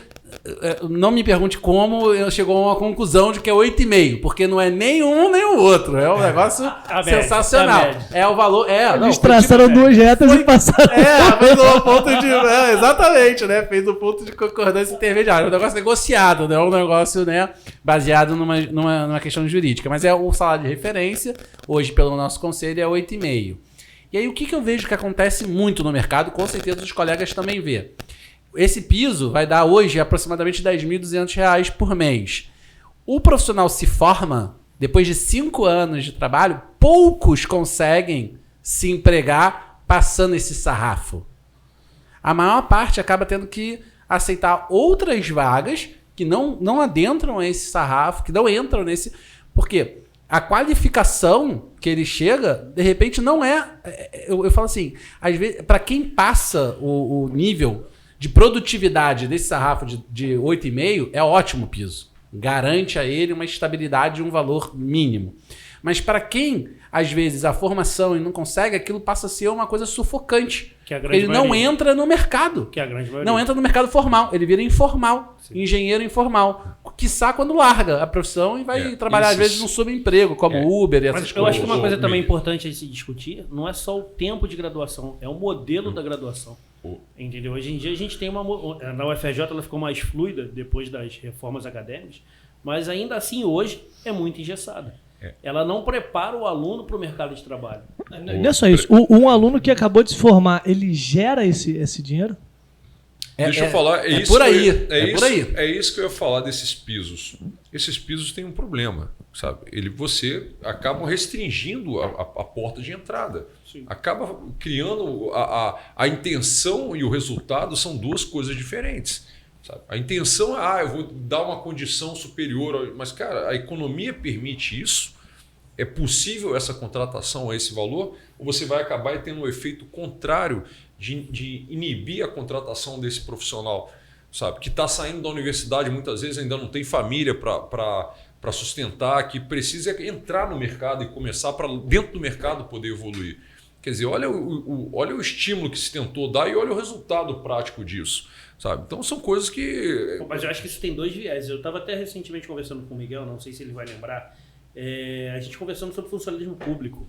Não me pergunte como chegou a uma conclusão de que é 8,5, porque não é nem um nem o outro. É um negócio sensacional. É o valor. Eles traçaram duas retas e passaram. Fez um ponto de. Exatamente, né? Fez um ponto de concordância intermediária. É um negócio negociado, né? É um negócio, né, baseado numa questão jurídica. Mas é o salário de referência, hoje, pelo nosso conselho, é 8,5. E aí, o que eu vejo que acontece muito no mercado, com certeza os colegas também vê. Esse piso vai dar hoje aproximadamente R$10.200 por mês. O profissional se forma, depois de 5 anos de trabalho, poucos conseguem se empregar passando esse sarrafo. A maior parte acaba tendo que aceitar outras vagas que não adentram esse sarrafo, que não entram nesse... Porque a qualificação que ele chega, de repente, não é... Eu falo assim, às vezes, para quem passa o nível... de produtividade desse sarrafo de 8,5 é ótimo piso. Garante a ele uma estabilidade de um valor mínimo. Mas para quem, às vezes, a formação e não consegue, aquilo passa a ser uma coisa sufocante. Ele não entra no mercado. Que é a grande maioria. Não entra no mercado formal. Ele vira informal. Sim. Engenheiro informal. Quiçá quando larga a profissão e vai trabalhar, às vezes, num subemprego, como Uber e essas coisas. Eu acho que uma coisa também importante a se discutir não é só o tempo de graduação, é o modelo da graduação. Entendeu? Hoje em dia a gente tem na UFRJ ela ficou mais fluida depois das reformas acadêmicas, mas ainda assim hoje é muito engessada. Ela não prepara o aluno para o mercado de trabalho. Não é só isso. Um aluno que acabou de se formar, ele gera esse dinheiro? Deixa eu falar. É por aí. É isso que eu ia falar desses pisos. Esses pisos têm um problema, sabe? Você acaba restringindo a porta de entrada. Sim. Acaba criando a intenção e o resultado são duas coisas diferentes. Sabe? A intenção é, eu vou dar uma condição superior, mas, cara, a economia permite isso é possível essa contratação a esse valor, ou você vai acabar tendo um efeito contrário de inibir a contratação desse profissional, sabe? Que está saindo da universidade, muitas vezes ainda não tem família para sustentar, que precisa entrar no mercado e começar para dentro do mercado poder evoluir. Quer dizer, olha o estímulo que se tentou dar e olha o resultado prático disso, sabe? Então são coisas que... Mas eu acho que isso tem dois viés. Eu estava até recentemente conversando com o Miguel, não sei se ele vai lembrar, a gente conversando sobre funcionalismo público.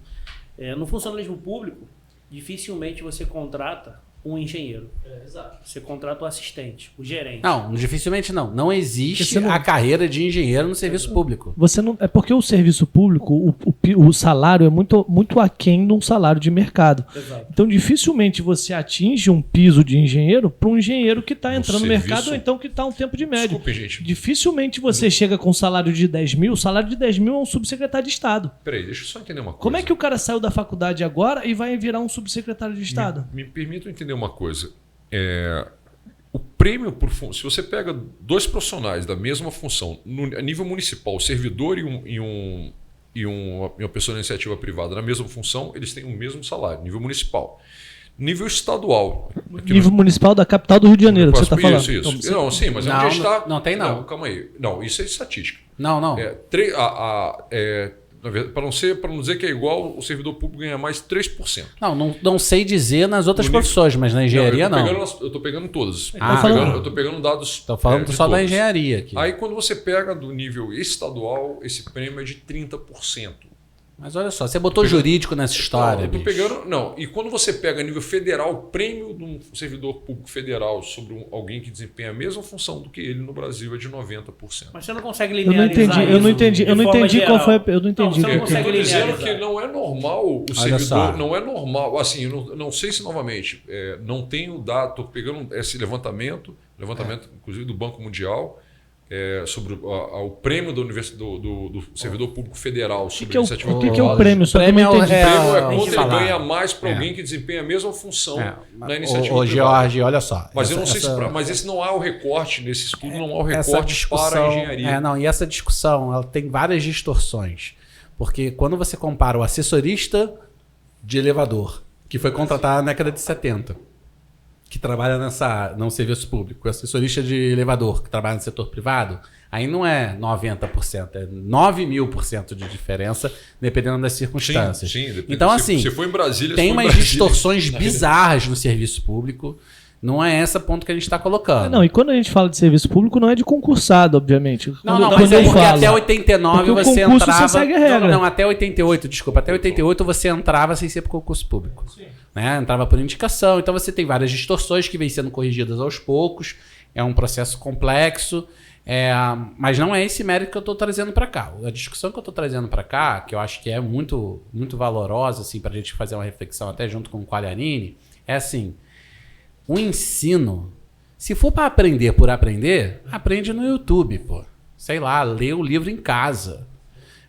No funcionalismo público, dificilmente você contrata um engenheiro. Exato. Você contrata o assistente, o gerente. Não, dificilmente não. Não existe a carreira de engenheiro no serviço público. Você não, é porque o serviço público, o salário é muito aquém de um salário de mercado. Exato. Então, dificilmente você atinge um piso de engenheiro para um engenheiro que está entrando no mercado ou então que está um tempo de médio. Desculpe, gente. Dificilmente você chega com um salário de 10 mil. O salário de 10 mil é um subsecretário de Estado. Peraí, deixa eu só entender uma coisa. Como é que o cara saiu da faculdade agora e vai virar um subsecretário de Estado? Me permita entender uma coisa. O prêmio por se você pega dois profissionais da mesma função, a nível municipal, o servidor e uma pessoa da iniciativa privada na mesma função, eles têm o mesmo salário, nível municipal. Nível estadual. Nível municipal da capital do Rio de Janeiro, que você está falando. Isso. Não, sim, mas não, onde a gente está... Não tem, não. Não, calma aí. Não, isso é estatística. Não. Para não dizer que é igual, o servidor público ganha mais 3%. Não sei dizer nas outras profissões, mas na engenharia não. Eu estou pegando todas. Eu estou pegando dados. Estou falando só todas. da engenharia aqui. Aí quando você pega do nível estadual, esse prêmio é de 30%. Mas olha só, você botou jurídico nessa história. Não, eu tô pegando, não. E quando você pega a nível federal, o prêmio de um servidor público federal sobre alguém que desempenha a mesma função do que ele no Brasil é de 90%. Mas você não consegue linearizar eu não entendi qual foi. Eu não entendi. Não, você não consegue Eu estou dizendo linearizar. que não é normal o servidor, não é normal. Assim, eu não sei se novamente, não tenho dado, estou pegando esse levantamento inclusive do Banco Mundial, sobre o prêmio do servidor público federal sobre a iniciativa privada. O que é o prêmio? O prêmio O prêmio é quanto ele falar. ganha mais para alguém que desempenha a mesma função na iniciativa Ô, privada. Jorge, olha só. Mas eu não sei mas esse não há o recorte, nesse estudo não há o Essa recorte discussão, para a engenharia. e essa discussão ela tem várias distorções. Porque quando você compara o assessorista de elevador, que foi contratado na década de 70, que trabalha no serviço público, o assessorista de elevador, que trabalha no setor privado, aí não é 90%, é 9.000% de diferença, dependendo das circunstâncias. Sim, depende. Então, assim, se for em Brasília, tem umas distorções bizarras no serviço público. Não é esse ponto que a gente está colocando. Não, e quando a gente fala de serviço público, não é de concursado, obviamente. Mas é porque até 89 porque você o concurso entrava... você segue a regra. Não, até 88, desculpa. Até 88 você entrava sem ser por concurso público. Né? Entrava por indicação. Então você tem várias distorções que vêm sendo corrigidas aos poucos. É um processo complexo. Mas não é esse mérito que eu estou trazendo para cá. A discussão que eu estou trazendo para cá, que eu acho que é muito, muito valorosa assim, para a gente fazer uma reflexão até junto com o Quagliarini, é assim... O ensino, se for para aprender por aprender, aprende no YouTube, pô. Sei lá, lê o livro em casa.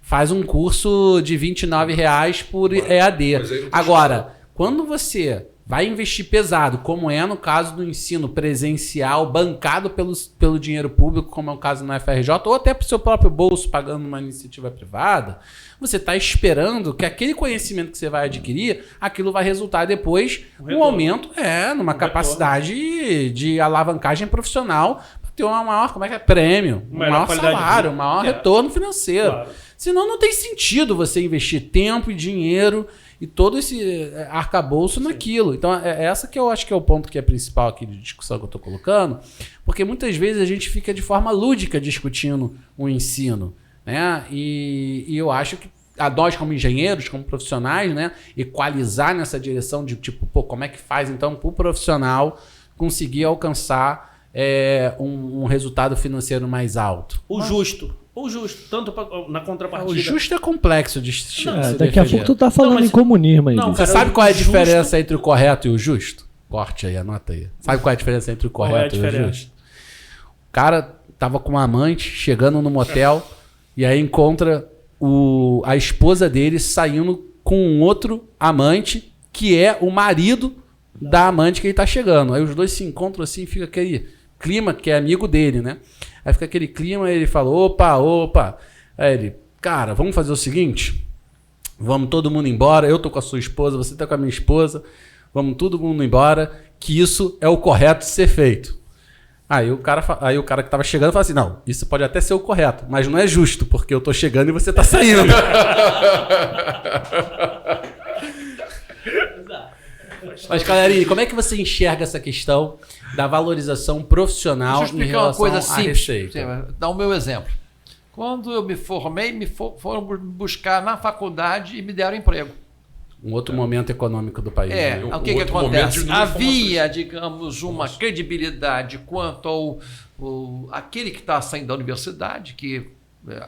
Faz um curso de R$29 por EAD. Agora, quando você vai investir pesado, como é no caso do ensino presencial, bancado pelo dinheiro público, como é o caso na FRJ, ou até para o seu próprio bolso, pagando uma iniciativa privada, você está esperando que aquele conhecimento que você vai adquirir, aquilo vai resultar depois um aumento, numa capacidade de alavancagem profissional, para ter uma maior, prêmio, um maior salário, um maior retorno financeiro. Claro. Senão não tem sentido você investir tempo e dinheiro e todo esse arcabouço naquilo. Então, essa que eu acho que é o ponto que é principal aqui de discussão que eu estou colocando, porque muitas vezes a gente fica de forma lúdica discutindo o ensino, né? E eu acho que a nós como engenheiros, como profissionais, né, equalizar nessa direção de tipo, como é que faz então para o profissional conseguir alcançar um resultado financeiro mais alto? O justo, tanto na contrapartida. O justo é complexo de daqui a pouco tu tá falando em comunismo aí. Você sabe qual é a diferença entre o correto e o justo? Corte aí, anota aí. Sabe qual é a diferença entre o correto e o justo? O cara tava com uma amante, chegando no motel, e aí encontra a esposa dele saindo com um outro amante, que é o marido da amante que ele tá chegando. Aí os dois se encontram assim, fica aquele clima, que é amigo dele, né? Aí fica aquele clima, ele fala, opa. Aí ele, cara, vamos fazer o seguinte, vamos todo mundo embora, eu tô com a sua esposa, você tá com a minha esposa, vamos todo mundo embora, que isso é o correto de ser feito. Aí o cara que estava chegando fala assim, não, isso pode até ser o correto, mas não é justo, porque eu tô chegando e você tá saindo. Mas, galerinha, como é que você enxerga essa questão da valorização profissional Deixa eu em explicar uma relação coisa à simples. receita? Dar o meu exemplo. Quando eu me formei, foram buscar na faculdade e me deram emprego. Um outro momento econômico do país. Né? O que Outro momento acontece? de número de Havia, digamos, uma credibilidade quanto ao aquele que está saindo da universidade, que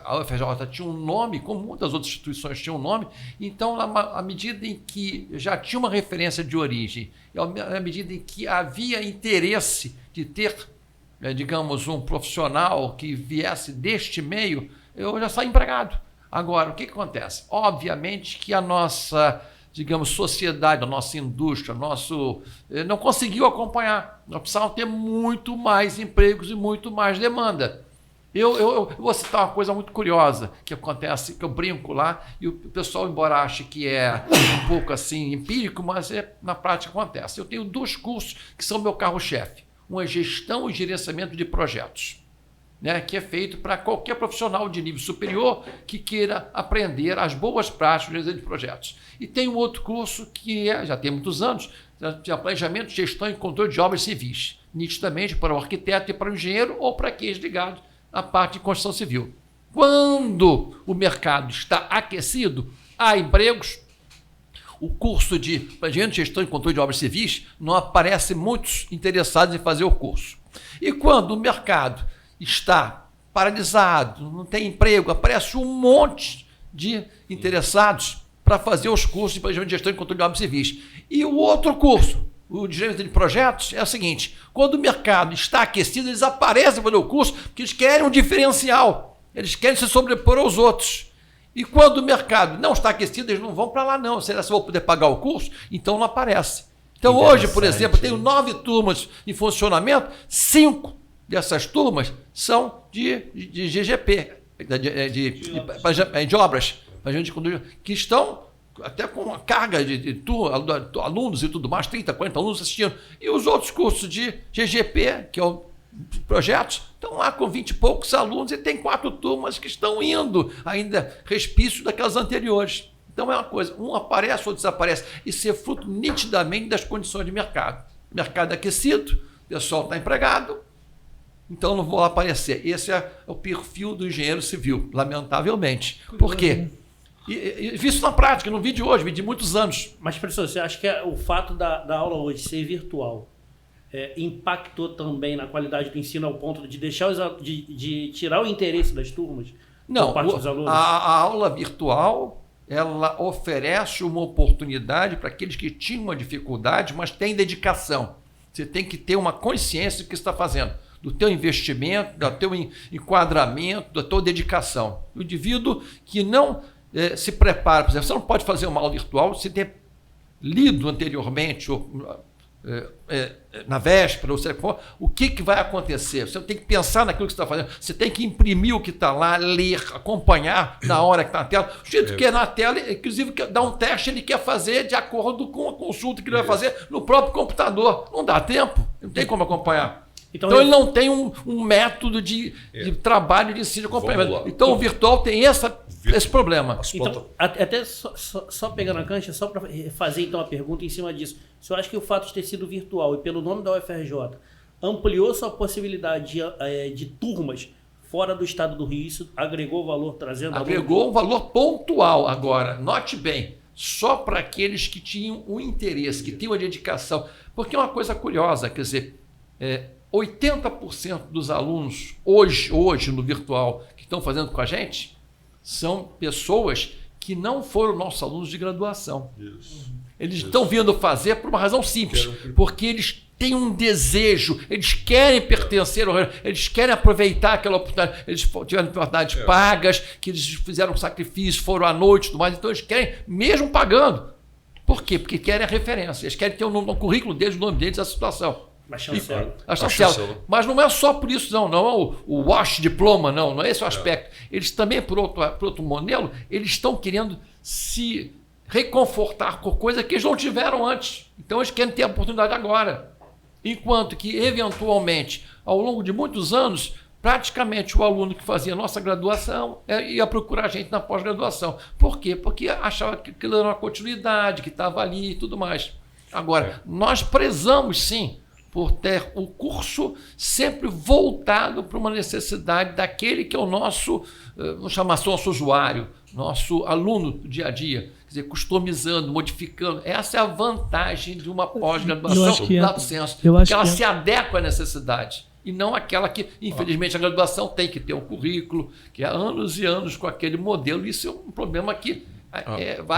a UFRJ tinha um nome, como muitas outras instituições tinham um nome, então, à medida em que já tinha uma referência de origem, e à medida em que havia interesse de ter, digamos, um profissional que viesse deste meio, eu já saí empregado. Agora, o que acontece? Obviamente que a nossa, digamos, sociedade, a nossa indústria, não conseguiu acompanhar. Nós precisávamos ter muito mais empregos e muito mais demanda. Eu vou citar uma coisa muito curiosa que acontece, que eu brinco lá, e o pessoal, embora ache que é um pouco assim empírico, mas na prática acontece. Eu tenho 2 cursos que são meu carro-chefe. Um é gestão e gerenciamento de projetos, né, que é feito para qualquer profissional de nível superior que queira aprender as boas práticas de projetos. E tem um outro curso que já tem muitos anos, de planejamento, gestão e controle de obras civis, nitidamente para o arquiteto e para o engenheiro ou para aqueles ligados à parte de construção civil. Quando o mercado está aquecido, há empregos. O curso de planejamento, gestão e controle de obras civis não aparece muitos interessados em fazer o curso. E quando o mercado está paralisado, não tem emprego, aparece um monte de interessados para fazer os cursos de planejamento, gestão e controle de obras civis. E o outro curso, o de gerência de projetos, é o seguinte: quando o mercado está aquecido, eles aparecem para fazer o curso porque eles querem um diferencial, eles querem se sobrepor aos outros. E quando o mercado não está aquecido, eles não vão para lá não. Será que eu vou poder pagar o curso? Então não aparece. Então hoje, por exemplo, eu tenho 9 turmas em funcionamento, 5 dessas turmas são de GGP, de obras, que estão até com uma carga de alunos e tudo mais, 30, 40 alunos assistindo. E os outros cursos de GGP, que é o projetos, estão lá com 20 e poucos alunos e tem 4 turmas que estão indo ainda respícios daquelas anteriores. Então é uma coisa, um aparece, outro desaparece. Isso é fruto nitidamente das condições de mercado. Mercado aquecido, o pessoal está empregado, então não vou aparecer. Esse é o perfil do engenheiro civil, lamentavelmente. Por quê? E vi isso na prática, não vi de hoje, vi de muitos anos. Mas, professor, você acha que o fato da aula hoje ser virtual impactou também na qualidade do ensino ao ponto de deixar de tirar o interesse das turmas? Não, por parte dos alunos? A aula virtual, ela oferece uma oportunidade para aqueles que tinham uma dificuldade, mas têm dedicação. Você tem que ter uma consciência do que você está fazendo, do teu investimento, do teu enquadramento, da tua dedicação. O indivíduo que não se prepara, por exemplo, você não pode fazer uma aula virtual sem ter lido anteriormente, ou na véspera, ou seja, o que vai acontecer. Você tem que pensar naquilo que você está fazendo, você tem que imprimir o que está lá, ler, acompanhar na hora que está na tela. O jeito que é na tela, inclusive, dá um teste, ele quer fazer de acordo com a consulta que ele vai fazer no próprio computador. Não dá tempo, não tem como acompanhar. Então ele não tem um método de trabalho de ensino e acompanhamento. Então o virtual tem esse problema. Então, até só pegando a cancha, só para fazer então a pergunta em cima disso. O senhor acha que o fato de ter sido virtual e pelo nome da UFRJ ampliou sua possibilidade de turmas fora do estado do Rio? Isso agregou valor, trazendo agregou um valor pontual. Agora, note bem, só para aqueles que tinham um interesse, que tinham a dedicação. Porque é uma coisa curiosa, quer dizer, 80% dos alunos hoje no virtual que estão fazendo com a gente são pessoas que não foram nossos alunos de graduação. Eles estão vindo fazer por uma razão simples, porque eles têm um desejo, eles querem pertencer ao reino, eles querem aproveitar aquela oportunidade, eles tiveram oportunidades pagas, que eles fizeram sacrifício, foram à noite e tudo mais, então eles querem, mesmo pagando. Por quê? Porque querem a referência, eles querem ter no currículo deles, o nome deles, a situação. A chancela. A chancela. chancela. Mas não é só por isso, não é o WASH diploma, não é esse o aspecto. Eles também, por outro modelo, eles estão querendo se reconfortar com coisa que eles não tiveram antes. Então eles querem ter a oportunidade agora. Enquanto que, eventualmente, ao longo de muitos anos, praticamente o aluno que fazia a nossa graduação ia procurar a gente na pós-graduação. Por quê? Porque achava que aquilo era uma continuidade, que estava ali e tudo mais. Agora, nós prezamos, sim, por ter o curso sempre voltado para uma necessidade daquele que é o nosso, vamos chamar assim, nosso usuário, nosso aluno do dia a dia. Quer dizer, customizando, modificando. Essa é a vantagem de uma pós-graduação da Senso. Porque ela se adequa à necessidade. E não aquela que, infelizmente, a graduação tem que ter um currículo, que é anos e anos com aquele modelo. Isso é um problema que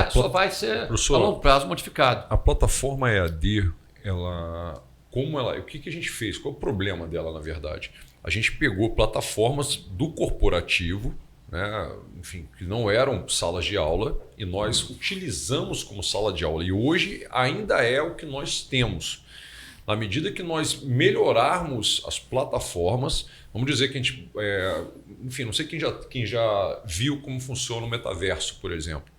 só vai ser a longo prazo modificado. A plataforma EAD, o que a gente fez? Qual é o problema dela, na verdade? A gente pegou plataformas do corporativo, né, enfim, que não eram salas de aula, e nós utilizamos como sala de aula. E hoje ainda é o que nós temos. Na medida que nós melhorarmos as plataformas, vamos dizer que a gente... enfim, não sei quem já viu como funciona o metaverso, por exemplo.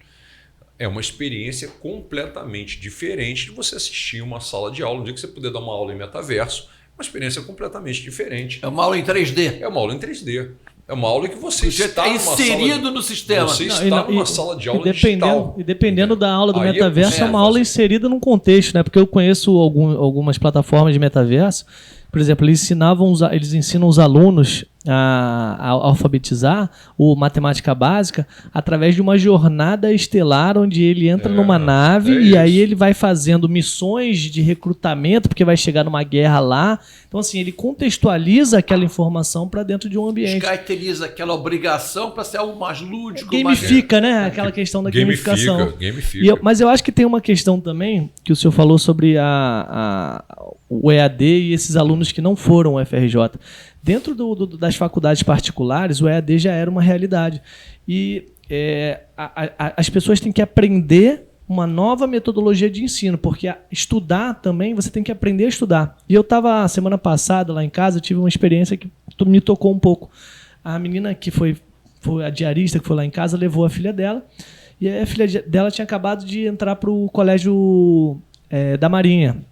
É uma experiência completamente diferente de você assistir uma sala de aula. No dia que você puder dar uma aula em metaverso, uma experiência completamente diferente. É uma aula em 3D. É uma aula em 3D. É uma aula que você está inserido no sistema. Você está numa sala de aula digital. E dependendo da aula do metaverso, é uma aula inserida num contexto, né? Porque eu conheço algumas plataformas de metaverso. Por exemplo, eles ensinam os alunos a alfabetizar o matemática básica através de uma jornada estelar onde ele entra numa nave e aí ele vai fazendo missões de recrutamento porque vai chegar numa guerra lá. Então, assim, ele contextualiza aquela informação para dentro de um ambiente. Caracteriza aquela obrigação para ser algo mais lúdico. Gamifica, né? Aquela questão da gamificação. Gamifica. Mas eu acho que tem uma questão também que o senhor falou sobre o EAD e esses alunos que não foram ao FRJ. Dentro das faculdades particulares, o EAD já era uma realidade. E as pessoas têm que aprender uma nova metodologia de ensino, porque estudar também, você tem que aprender a estudar. E eu estava, semana passada, lá em casa, tive uma experiência que me tocou um pouco. A menina que foi a diarista que foi lá em casa, levou a filha dela, e a filha dela tinha acabado de entrar para o colégio da Marinha.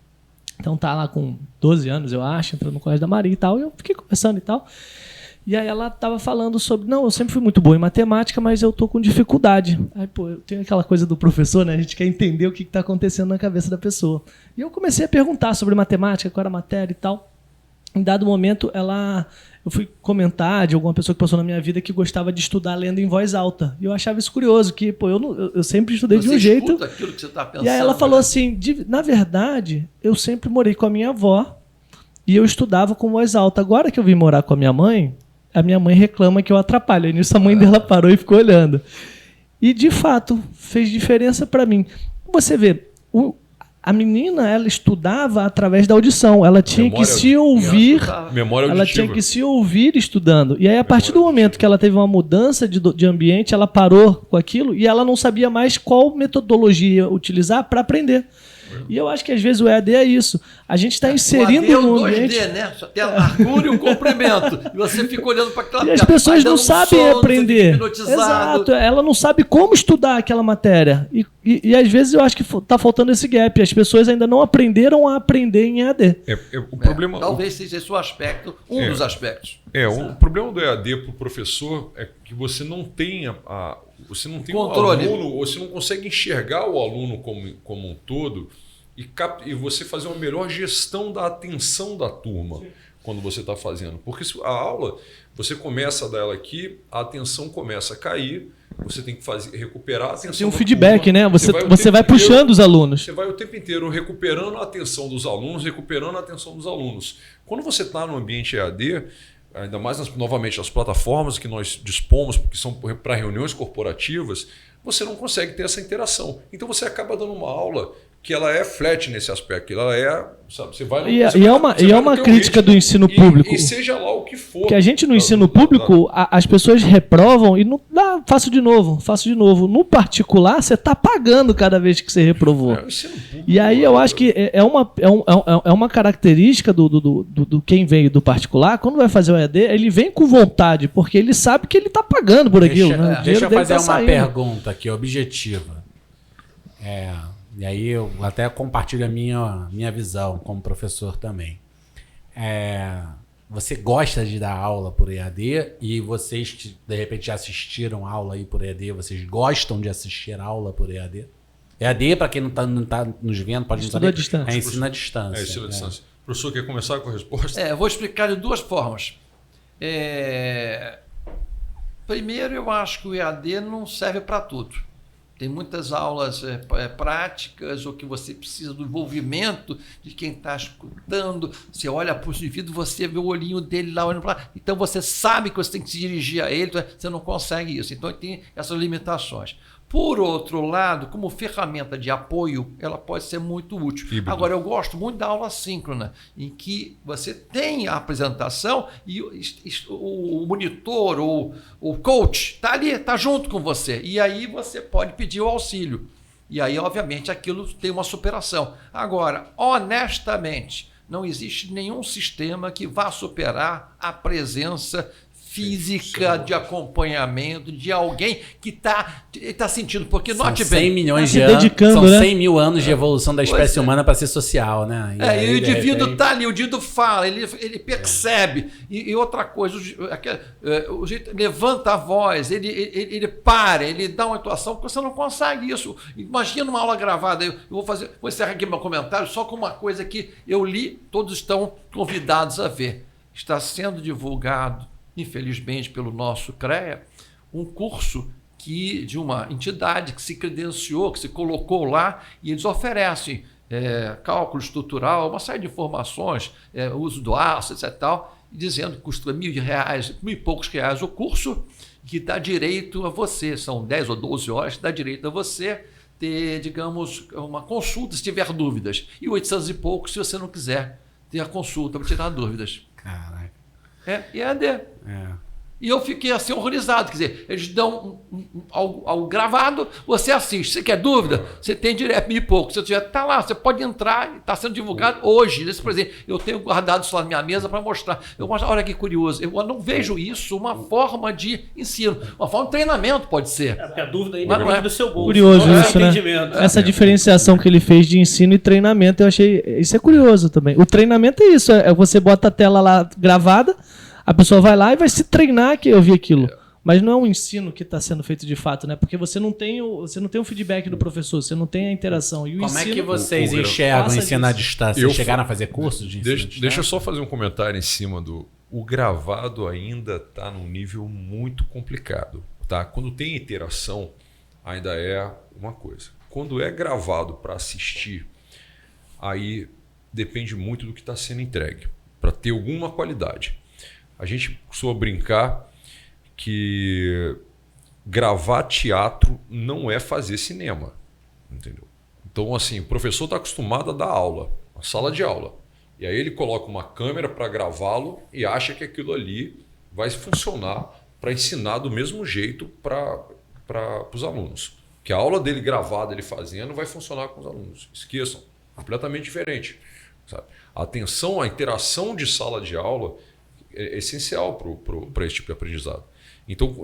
Então tá lá com 12 anos, eu acho, entrando no colégio da Marinha e tal. E eu fiquei conversando e tal. E aí ela tava falando sobre... Não, eu sempre fui muito boa em matemática, mas eu tô com dificuldade. Aí, pô, eu tenho aquela coisa do professor, né? A gente quer entender o que tá acontecendo na cabeça da pessoa. E eu comecei a perguntar sobre matemática, qual era a matéria e tal. Em dado momento, eu fui comentar de alguma pessoa que passou na minha vida que gostava de estudar lendo em voz alta. E eu achava isso curioso, que pô, eu sempre estudei de um jeito. Aquilo que você tá pensando, e aí ela falou assim, na verdade, eu sempre morei com a minha avó e eu estudava com voz alta. Agora que eu vim morar com a minha mãe reclama que eu atrapalho. Aí nisso a mãe dela parou e ficou olhando. E, de fato, fez diferença para mim. Você vê, a menina, ela estudava através da audição. Ela tinha que se ouvir. Memória auditiva. Ela tinha que se ouvir estudando. E aí, a partir do momento que ela teve uma mudança de ambiente, ela parou com aquilo e ela não sabia mais qual metodologia utilizar para aprender. E eu acho que às vezes o EAD é isso. A gente está inserindo no ambiente... 2D, né? Só tem a largura e o comprimento. E você fica olhando para aquela tela. E as pessoas não sabem aprender. Exato. Ela não sabe como estudar aquela matéria. E às vezes eu acho que está faltando esse gap. As pessoas ainda não aprenderam a aprender em EAD. O problema... Talvez seja esse o aspecto, dos aspectos. O problema do EAD para o professor é que você não tem você não tem controle. O aluno, você não consegue enxergar o aluno como um todo e você fazer uma melhor gestão da atenção da turma quando você está fazendo. Porque a aula, você começa a dar ela aqui, a atenção começa a cair, você tem que recuperar a atenção. Tem um feedback, turma, né? Você vai puxando os alunos. Você vai o tempo inteiro recuperando a atenção dos alunos, Quando você está no ambiente EAD, ainda mais novamente as plataformas que nós dispomos, que são para reuniões corporativas, você não consegue ter essa interação. Então você acaba dando uma aula que ela é flat nesse aspecto. Ela é, sabe, você vai... E você é vai uma ter um crítica ritmo do ensino e- público. E seja lá o que for. Que a gente no ensino público, as pessoas reprovam e não dá, faço de novo. No particular, você está pagando cada vez que você reprovou. É, o ensino público, E aí eu acho que é uma característica do quem veio do particular, quando vai fazer o EAD, ele vem com vontade, porque ele sabe que ele está pagando por aquilo. Né? O Deixa dinheiro eu dele fazer tá uma saindo. pergunta aqui, objetiva. E aí eu até compartilho a minha visão como professor também. Você gosta de dar aula por EAD e vocês, de repente, já assistiram aula aí por EAD? Vocês gostam de assistir aula por EAD? EAD, para quem não tá nos vendo, pode não Estudo saber, à distância. é ensino à distância. É, ensino à distância. O professor quer começar com a resposta? Eu vou explicar de duas formas. Primeiro, eu acho que o EAD não serve para tudo. Tem muitas aulas práticas ou que você precisa do envolvimento de quem está escutando. Você olha para o indivíduo, você vê o olhinho dele lá olhando para lá. Então você sabe que você tem que se dirigir a ele, você não consegue isso. Então tem essas limitações. Por outro lado, como ferramenta de apoio, ela pode ser muito útil. Híbrido. Agora, eu gosto muito da aula síncrona, em que você tem a apresentação e o monitor ou o coach está ali, está junto com você. E aí você pode pedir o auxílio. E aí, obviamente, aquilo tem uma superação. Agora, honestamente, não existe nenhum sistema que vá superar a presença física de acompanhamento de alguém que está sentindo, porque São note 100 bem, milhões se de anos, dedicando, são né? 100 mil anos de evolução da espécie Pois é. humana para ser social, né? e aí, o de indivíduo repente- está ali, o indivíduo fala, ele percebe. E outra coisa, o jeito levanta a voz, ele para, ele dá uma atuação que você não consegue isso. Imagina uma aula gravada. Eu vou encerrar aqui meu comentário só com uma coisa que eu li, todos estão convidados a ver. Está sendo divulgado, infelizmente, pelo nosso CREA, um curso de uma entidade que se credenciou, que se colocou lá, e eles oferecem cálculo estrutural, uma série de informações, uso do aço, etc. Tal, dizendo que custa R$1.000, R$1.000 e poucos reais o curso, que dá direito a você, são 10 ou 12 horas, dá direito a você ter, digamos, uma consulta se tiver dúvidas, e 800 e poucos se você não quiser ter a consulta para tirar dúvidas. Caraca. EAD. E eu fiquei assim horrorizado. Quer dizer, eles dão algo gravado, você assiste. Você quer dúvida? Você tem direto R$1.000 e pouco. Se você está lá, você pode entrar, está sendo divulgado hoje, nesse presente. Eu tenho guardado isso lá na minha mesa para mostrar. Olha que curioso. Eu não vejo isso uma forma de ensino. Uma forma de treinamento pode ser. Porque a dúvida aí Mas não depende é. do seu bolso. Curioso não é isso, né? entendimento. Essa diferenciação que ele fez de ensino e treinamento, eu achei... Isso é curioso também. O treinamento é isso, você bota a tela lá gravada, a pessoa vai lá e vai se treinar que eu vi aquilo. Mas não é um ensino que está sendo feito de fato, né? Porque você não tem o feedback do professor, você não tem a interação. E o Como é ensino, que vocês o enxergam passa ensino à disso. distância? Eu Vocês chegaram a fazer cursos de ensino à distância? Deixa eu só fazer um comentário em cima do... O gravado ainda está num nível muito complicado. Tá? Quando tem interação, ainda é uma coisa. Quando é gravado para assistir, aí depende muito do que está sendo entregue, para ter alguma qualidade. A gente costuma brincar que gravar teatro não é fazer cinema, entendeu? Então, assim, o professor está acostumado a dar aula, uma sala de aula. E aí ele coloca uma câmera para gravá-lo e acha que aquilo ali vai funcionar para ensinar do mesmo jeito para os alunos. Que a aula dele gravada, ele fazendo, vai funcionar com os alunos. Esqueçam, completamente diferente. Sabe? A atenção, a interação de sala de aula é essencial para esse tipo de aprendizado. Então,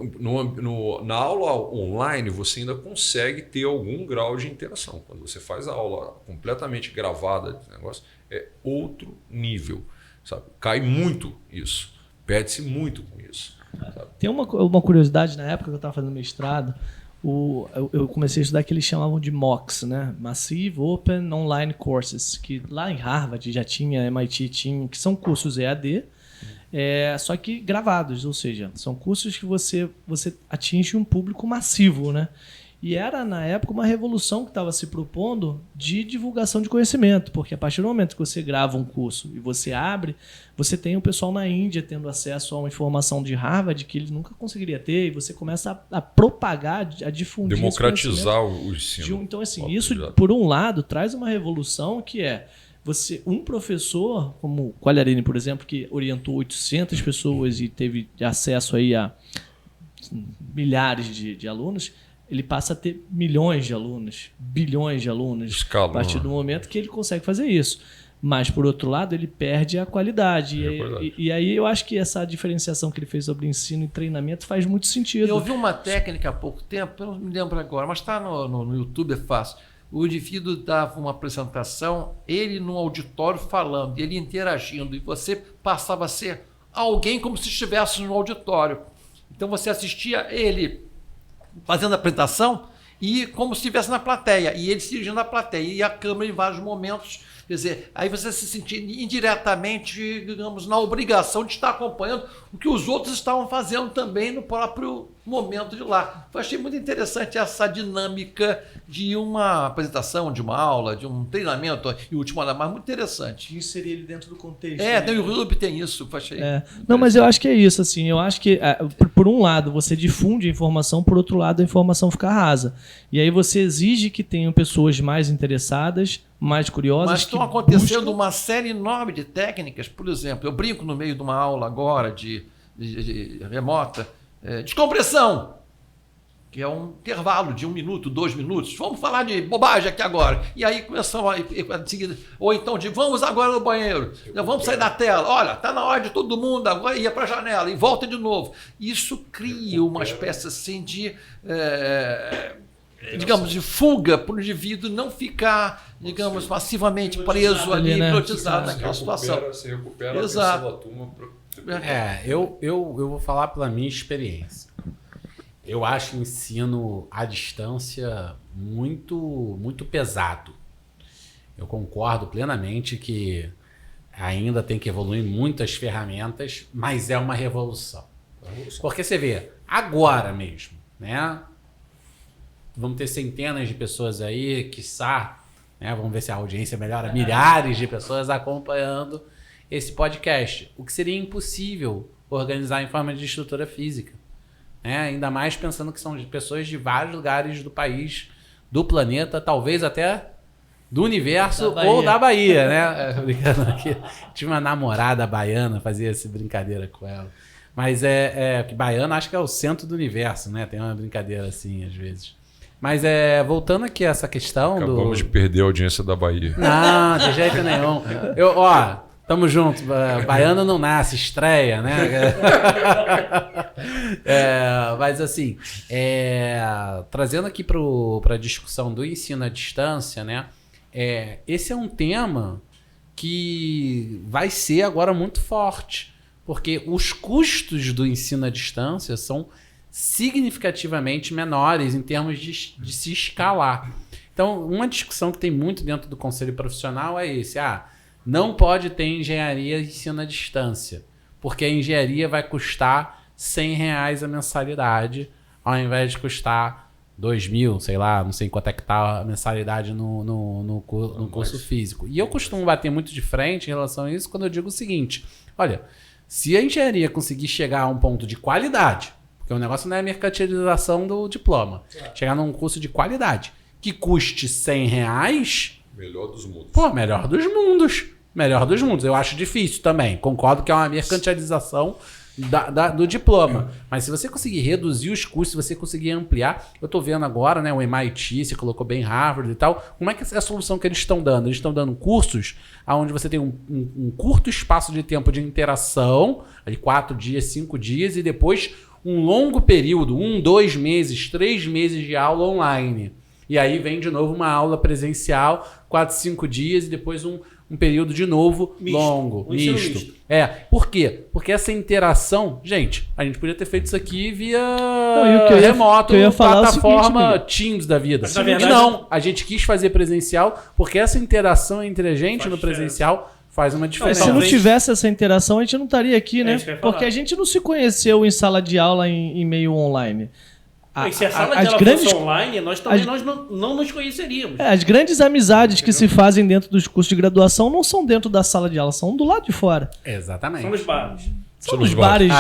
na aula online, você ainda consegue ter algum grau de interação. Quando você faz a aula completamente gravada, negócio, é outro nível. Sabe? Cai muito isso. Perde-se muito com isso. Sabe? Tem uma curiosidade, na época que eu estava fazendo mestrado, eu comecei a estudar o que eles chamavam de MOOCs, né? Massive Open Online Courses, que lá em Harvard já tinha, MIT tinha, que são cursos EAD, só que gravados, ou seja, são cursos que você atinge um público massivo, né? E era, na época, uma revolução que estava se propondo de divulgação de conhecimento, porque a partir do momento que você grava um curso e você abre, você tem o pessoal na Índia tendo acesso a uma informação de Harvard que ele nunca conseguiria ter, e você começa a propagar, a difundir democratizar o ensino. Então, assim, isso, por um lado, traz uma revolução que é um professor, como o Quagliarini, por exemplo, que orientou 800 pessoas e teve acesso aí a milhares de alunos, ele passa a ter milhões de alunos, bilhões de alunos, a partir do momento que ele consegue fazer isso. Mas, por outro lado, ele perde a qualidade. E aí eu acho que essa diferenciação que ele fez sobre ensino e treinamento faz muito sentido. Eu vi uma técnica há pouco tempo, eu não me lembro agora, mas está no YouTube, é fácil. O indivíduo dava uma apresentação, ele num auditório falando, ele interagindo, e você passava a ser alguém como se estivesse no auditório. Então você assistia ele fazendo a apresentação e como se estivesse na plateia, e ele se dirigindo à plateia, e a câmera em vários momentos. Quer dizer, aí você se sentia indiretamente, digamos, na obrigação de estar acompanhando o que os outros estavam fazendo também no próprio momento de lá. Eu achei muito interessante essa dinâmica de uma apresentação, de uma aula, de um treinamento, e o último mas muito interessante. Inserir ele dentro do contexto. Tem o YouTube tem isso, eu achei. Não, mas eu acho que é isso, assim, eu acho que, por um lado, você difunde a informação, por outro lado, a informação fica rasa. E aí você exige que tenham pessoas mais interessadas, mais curiosas. Mas estão acontecendo uma série enorme de técnicas. Por exemplo, eu brinco no meio de uma aula agora de remota, descompressão, que é um intervalo de 1 minuto, 2 minutos. Vamos falar de bobagem aqui agora. E aí começam a seguir, ou então vamos agora no banheiro, vamos sair da tela. Olha, está na hora de todo mundo, agora ia para a janela e volta de novo. Isso cria uma espécie assim de... digamos, de fuga para o indivíduo não ficar, digamos, passivamente preso ali, hipnotizado naquela situação. Você recupera Exato. a atenção da turma. Eu vou falar pela minha experiência. Eu acho o ensino à distância muito pesado. Eu concordo plenamente que ainda tem que evoluir muitas ferramentas, mas é uma revolução. Porque você vê, agora mesmo, né? Vamos ter centenas de pessoas aí, quiçá, né? Vamos ver se a audiência melhora, milhares de pessoas acompanhando esse podcast. O que seria impossível organizar em forma de estrutura física. Né? Ainda mais pensando que são pessoas de vários lugares do país, do planeta, talvez até do universo ou da Bahia, né? Brincando aqui. Tinha uma namorada baiana, fazia essa brincadeira com ela. Mas que baiana acho que é o centro do universo, né? Tem uma brincadeira assim, às vezes. Mas voltando aqui a essa questão Acabamos de perder a audiência da Bahia. Não, de jeito nenhum. Tamo junto. Baiano não nasce, estreia, né? Mas assim, trazendo aqui para a discussão do ensino à distância, né? Esse é um tema que vai ser agora muito forte, porque os custos do ensino à distância são significativamente menores em termos de se escalar. Então, uma discussão que tem muito dentro do conselho profissional é esse. Não pode ter engenharia de ensino à distância, porque a engenharia vai custar R$100 a mensalidade, ao invés de custar 2.000, sei lá, não sei quanto é que está a mensalidade no curso físico. E eu costumo bater muito de frente em relação a isso quando eu digo o seguinte: olha, se a engenharia conseguir chegar a um ponto de qualidade, porque o negócio não é a mercantilização do diploma, chegar num curso de qualidade que custe R$100... Melhor dos mundos. Melhor dos mundos. Melhor dos mundos. Eu acho difícil também. Concordo que é uma mercantilização do diploma. Mas se você conseguir reduzir os custos, se você conseguir ampliar... Eu estou vendo agora, né, o MIT, você colocou bem Harvard e tal. Como é que é a solução que eles estão dando? Eles estão dando cursos onde você tem um curto espaço de tempo de interação, de 4 dias, 5 dias, e depois um longo período, 1, 2 meses, 3 meses de aula online. E aí vem de novo uma aula presencial, 4, 5 dias, e depois um período de novo longo. Misto. Por quê? Porque essa interação... Gente, a gente podia ter feito isso aqui via remoto, plataforma Teams da vida. Mas, na verdade, não, a gente quis fazer presencial, porque essa interação entre a gente no presencial faz uma diferença. Se não tivesse essa interação, a gente não estaria aqui, né? Isso que eu ia falar. Porque a gente não se conheceu em sala de aula em meio online. Se a sala de aula fosse online, nós também não nos conheceríamos. As grandes amizades que se fazem dentro dos cursos de graduação não são dentro da sala de aula, são do lado de fora. Exatamente. São nos bares. São nos bares.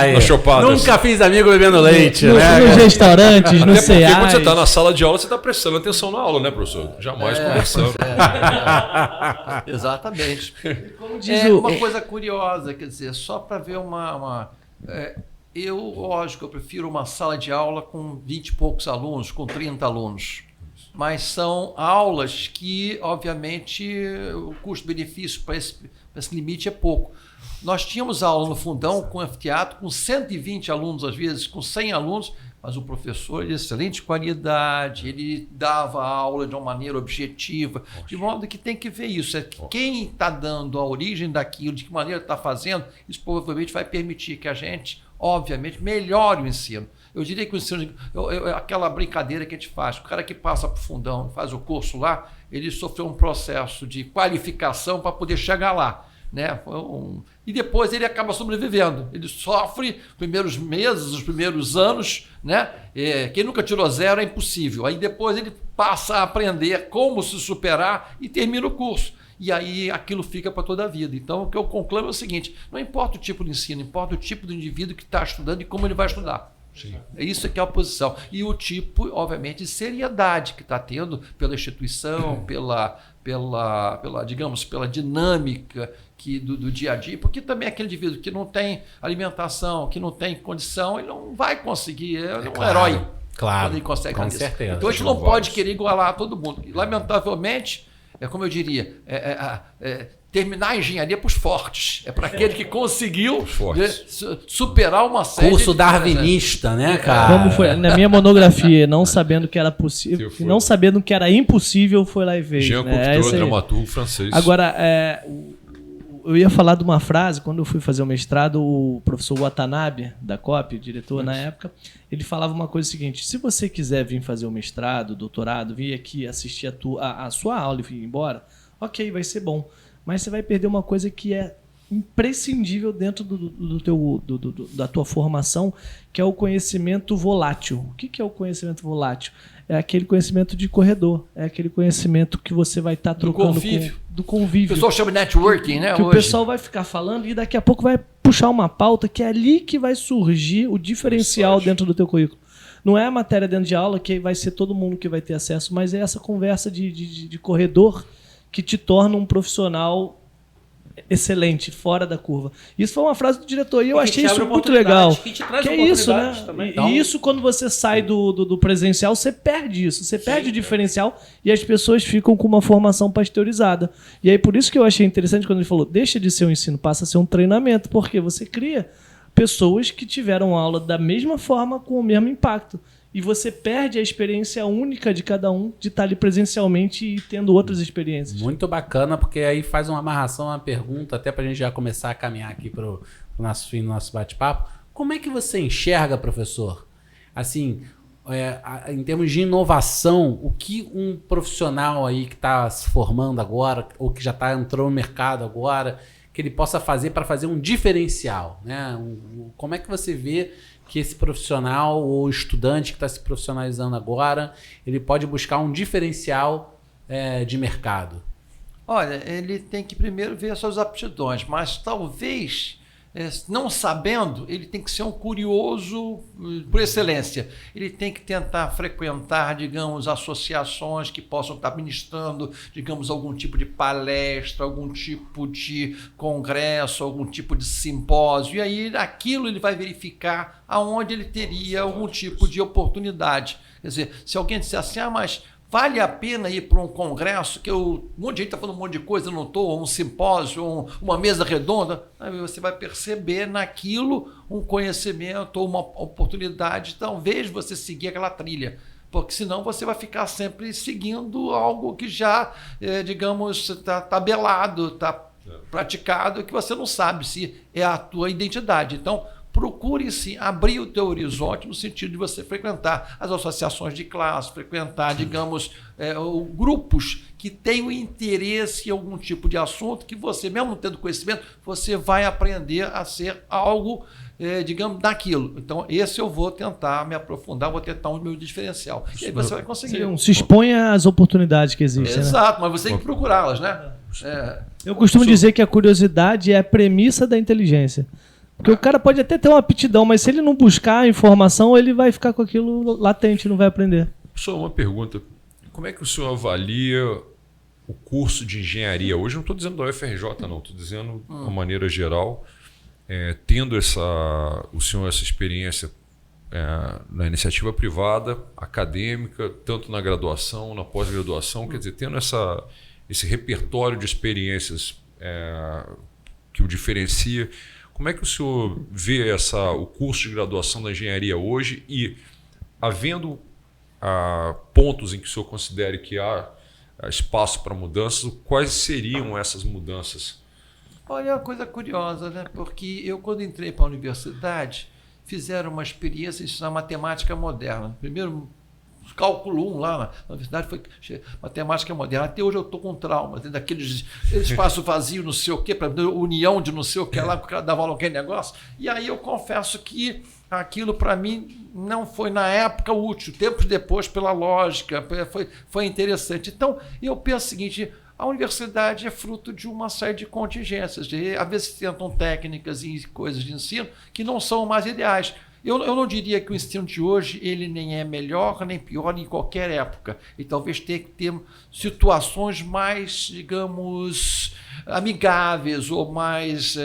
Nunca fiz amigo bebendo leite, né? Nos restaurantes, no CEA. Porque quando você está na sala de aula, você está prestando atenção na aula, né, professor? Jamais conversando. Exatamente. Como diz uma coisa curiosa, quer dizer, só para ver lógico, eu prefiro uma sala de aula com 20 e poucos alunos, com 30 alunos. Mas são aulas que, obviamente, o custo-benefício para esse limite é pouco. Nós tínhamos aula no fundão com anfiteatro, com 120 alunos, às vezes, com 100 alunos, mas o professor de excelente qualidade, ele dava a aula de uma maneira objetiva, de modo que tem que ver isso. Quem está dando a origem daquilo, de que maneira está fazendo, isso provavelmente vai permitir que a gente, obviamente, melhore o ensino. Eu diria que o ensino, aquela brincadeira que a gente faz, o cara que passa para o fundão, faz o curso lá, ele sofreu um processo de qualificação para poder chegar lá. Né? E depois ele acaba sobrevivendo. Ele sofre os primeiros meses, os primeiros anos, né? Quem nunca tirou 0 é impossível. Aí depois ele passa a aprender como se superar e termina o curso. E aí aquilo fica para toda a vida. Então o que eu conclamo é o seguinte: não importa o tipo de ensino, importa o tipo do indivíduo que está estudando e como ele vai estudar. Sim. É isso que é a posição. E o tipo, obviamente, de seriedade que está tendo pela instituição, pela dinâmica do dia a dia, porque também aquele indivíduo que não tem alimentação, que não tem condição, ele não vai conseguir, ele é um herói. Claro, quando ele consegue com isso. certeza. Então a gente não pode querer igualar todo mundo. E, lamentavelmente, como eu diria, terminar a engenharia para os fortes. É para aquele que conseguiu superar uma série curso darwinista, né, cara? Como foi na minha monografia, não sabendo que era possível, não sabendo que era impossível, foi lá e veio. Jean Cocteau, dramaturgo francês. Agora, eu ia falar de uma frase, quando eu fui fazer o mestrado, o professor Watanabe, da COP, o diretor na época, ele falava uma coisa seguinte: se você quiser vir fazer o mestrado, doutorado, vir aqui assistir a sua aula e vir embora, ok, vai ser bom. Mas você vai perder uma coisa que é imprescindível dentro da tua formação, que é o conhecimento volátil. O que é o conhecimento volátil? É aquele conhecimento de corredor, é aquele conhecimento que você vai estar trocando do convívio. O pessoal chama de networking, né? Que hoje o pessoal vai ficar falando e daqui a pouco vai puxar uma pauta que é ali que vai surgir o diferencial dentro do teu currículo. Não é a matéria dentro de aula que vai ser todo mundo que vai ter acesso, mas é essa conversa de corredor que te torna um profissional excelente, fora da curva. Isso foi uma frase do diretor e eu achei isso muito legal. Que é isso, né? E isso, quando você sai do presencial, você perde isso. Você perde o diferencial e as pessoas ficam com uma formação pasteurizada. E aí, por isso que eu achei interessante quando ele falou, deixa de ser um ensino, passa a ser um treinamento, porque você cria pessoas que tiveram aula da mesma forma, com o mesmo impacto. E você perde a experiência única de cada um de estar ali presencialmente e tendo outras experiências. Muito bacana, porque aí faz uma amarração, uma pergunta, até para a gente já começar a caminhar aqui para o nosso fim do nosso bate-papo. Como é que você enxerga, professor, assim, em termos de inovação, o que um profissional aí que está se formando agora, ou que já entrou no mercado agora, que ele possa fazer para fazer um diferencial, né? Como é que você vê que esse profissional ou estudante que está se profissionalizando agora, ele pode buscar um diferencial de mercado? Olha, ele tem que primeiro ver as suas aptidões, mas talvez, não sabendo, ele tem que ser um curioso por excelência. Ele tem que tentar frequentar, digamos, associações que possam estar ministrando, digamos, algum tipo de palestra, algum tipo de congresso, algum tipo de simpósio. E aí, aquilo ele vai verificar aonde ele teria algum tipo de oportunidade. Quer dizer, se alguém disser assim, mas vale a pena ir para um congresso que um monte de gente está falando um monte de coisa, eu não estou, um simpósio, uma mesa redonda, aí você vai perceber naquilo um conhecimento ou uma oportunidade, talvez você seguir aquela trilha, porque senão você vai ficar sempre seguindo algo que já, digamos, está tabelado, está praticado, que você não sabe se é a tua identidade. Então, procure sim abrir o teu horizonte no sentido de você frequentar as associações de classe, frequentar, digamos, grupos que tenham interesse em algum tipo de assunto que você, mesmo tendo conhecimento, você vai aprender a ser algo digamos, daquilo. Então, esse eu vou tentar me aprofundar, vou tentar um meu diferencial. E aí você vai conseguir. Se exponha às oportunidades que existem. Exato, mas você tem que procurá-las, né? Eu costumo dizer que a curiosidade é a premissa da inteligência. Porque o cara pode até ter uma aptidão, mas se ele não buscar a informação, ele vai ficar com aquilo latente, não vai aprender. Só uma pergunta. Como é que o senhor avalia o curso de engenharia? Hoje não estou dizendo da UFRJ, não. Estou dizendo de uma maneira geral. Tendo o senhor essa experiência na iniciativa privada, acadêmica, tanto na graduação, na pós-graduação, quer dizer, tendo esse repertório de experiências que o diferencia, como é que o senhor vê o curso de graduação da engenharia hoje e, havendo pontos em que o senhor considere que há espaço para mudanças, quais seriam essas mudanças? Olha, uma coisa curiosa, né? Porque eu, quando entrei para a universidade, fizeram uma experiência de ensinar matemática moderna. Primeiro, cálculo 1 lá na universidade foi matemática moderna. Até hoje eu estou com trauma, daqueles espaço vazio, não sei o quê, para união de não sei o que lá, que o cara dava aula aquele negócio. E aí eu confesso que aquilo para mim não foi na época útil. Tempos depois, pela lógica, foi interessante. Então, eu penso o seguinte: a universidade é fruto de uma série de contingências. Às vezes tentam técnicas e coisas de ensino que não são mais ideais. Eu não diria que o ensino de hoje ele nem é melhor nem pior em qualquer época. E talvez tenha que ter situações mais, digamos, amigáveis ou mais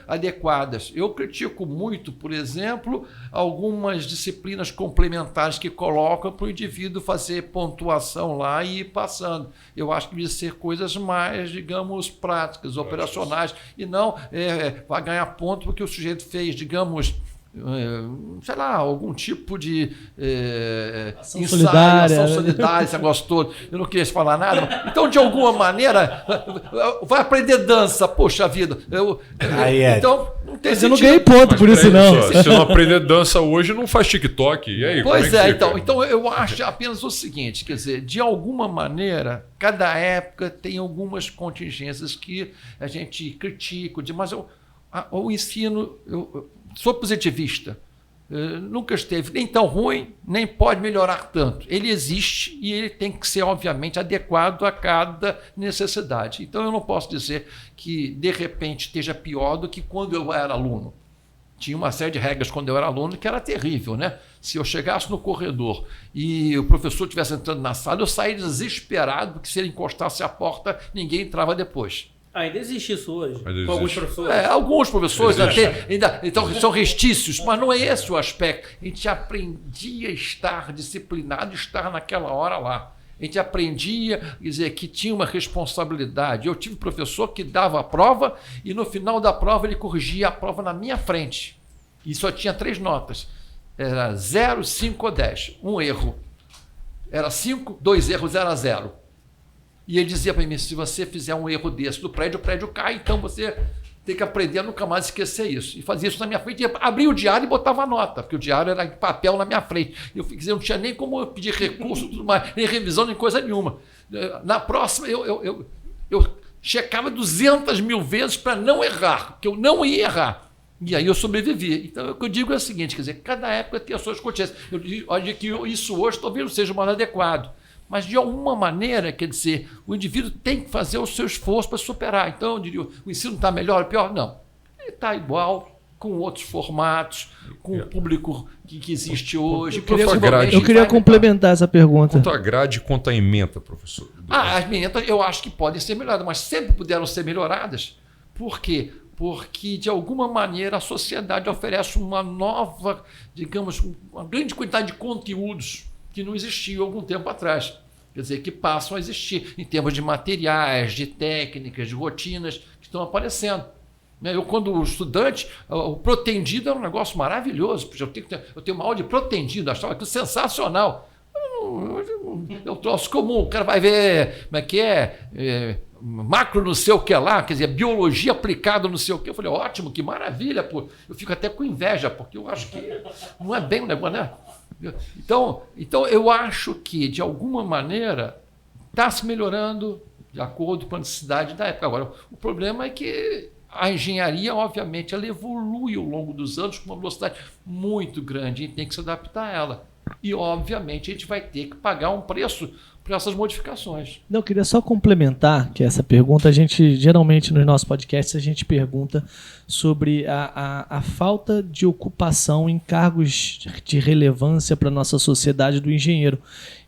adequadas. Eu critico muito, por exemplo, algumas disciplinas complementares que colocam para o indivíduo fazer pontuação lá e ir passando. Eu acho que devia ser coisas mais, digamos, práticas, operacionais, e não vai ganhar ponto porque o sujeito fez, digamos, sei lá, algum tipo de ação solidária, esse negócio todo. Eu não queria falar nada. Então, de alguma maneira, vai aprender dança. Poxa vida. Então, não tem Mas sentido. eu não ganhei ponto por isso, não. Se não aprender dança hoje, não faz TikTok. E aí, Pois então eu acho apenas o seguinte, quer dizer, de alguma maneira, cada época tem algumas contingências que a gente critica, mas o ensino... Sou positivista. Nunca esteve nem tão ruim, nem pode melhorar tanto. Ele existe e ele tem que ser, obviamente, adequado a cada necessidade. Então, eu não posso dizer que, de repente, esteja pior do que quando eu era aluno. Tinha uma série de regras quando eu era aluno que era terrível, né? Se eu chegasse no corredor e o professor estivesse entrando na sala, eu saía desesperado, porque se ele encostasse a porta, ninguém entrava depois. Ainda existe isso hoje, com alguns professores. Alguns professores então são restícios, mas não é esse o aspecto. A gente aprendia a estar disciplinado, estar naquela hora lá. A gente aprendia, quer dizer, que tinha uma responsabilidade. Eu tive um professor que dava a prova e no final da prova ele corrigia a prova na minha frente. E só tinha 3 notas. Era 0, 5 ou 10. Um erro. Era 5, 2 erros, 0 a 0. E ele dizia para mim, se você fizer um erro desse o prédio cai, então você tem que aprender a nunca mais esquecer isso. E fazia isso na minha frente, abria o diário e botava a nota, porque o diário era de papel na minha frente. Eu não tinha nem como pedir recurso, tudo mais, nem revisão, nem coisa nenhuma. Na próxima, eu checava 200 mil vezes para não errar, porque eu não ia errar. E aí eu sobrevivi. Então, o que eu digo é o seguinte, quer dizer, cada época tem as suas contingências. Eu digo que isso hoje talvez não seja o mais adequado. Mas, de alguma maneira, quer dizer, o indivíduo tem que fazer o seu esforço para superar. Então, eu diria, o ensino está melhor ou pior? Não. Ele está igual, com outros formatos, com o público que existe hoje. Eu queria complementar essa pergunta. Quanto à grade e quanto à ementa, professor? As ementas eu acho que podem ser melhoradas, mas sempre puderam ser melhoradas. Por quê? Porque, de alguma maneira, a sociedade oferece uma nova, digamos, uma grande quantidade de conteúdos que não existiam algum tempo atrás. Quer dizer, que passam a existir em termos de materiais, de técnicas, de rotinas que estão aparecendo. Eu, quando estudante, o protendido era um negócio maravilhoso. Eu tenho uma aula de protendido, achava aquilo sensacional. É um troço comum. O cara vai ver como é que macro não sei o que lá, quer dizer, biologia aplicada não sei o que. Eu falei, ótimo, que maravilha. Pô. Eu fico até com inveja, porque eu acho que não é bem um negócio, né? Então, eu acho que, de alguma maneira, está se melhorando de acordo com a necessidade da época. Agora, o problema é que a engenharia, obviamente, ela evolui ao longo dos anos com uma velocidade muito grande e tem que se adaptar a ela. E, obviamente, a gente vai ter que pagar um preço por essas modificações. Não, eu queria só complementar que essa pergunta, a gente, geralmente, nos nossos podcasts, a gente pergunta sobre a falta de ocupação em cargos de relevância para a nossa sociedade do engenheiro.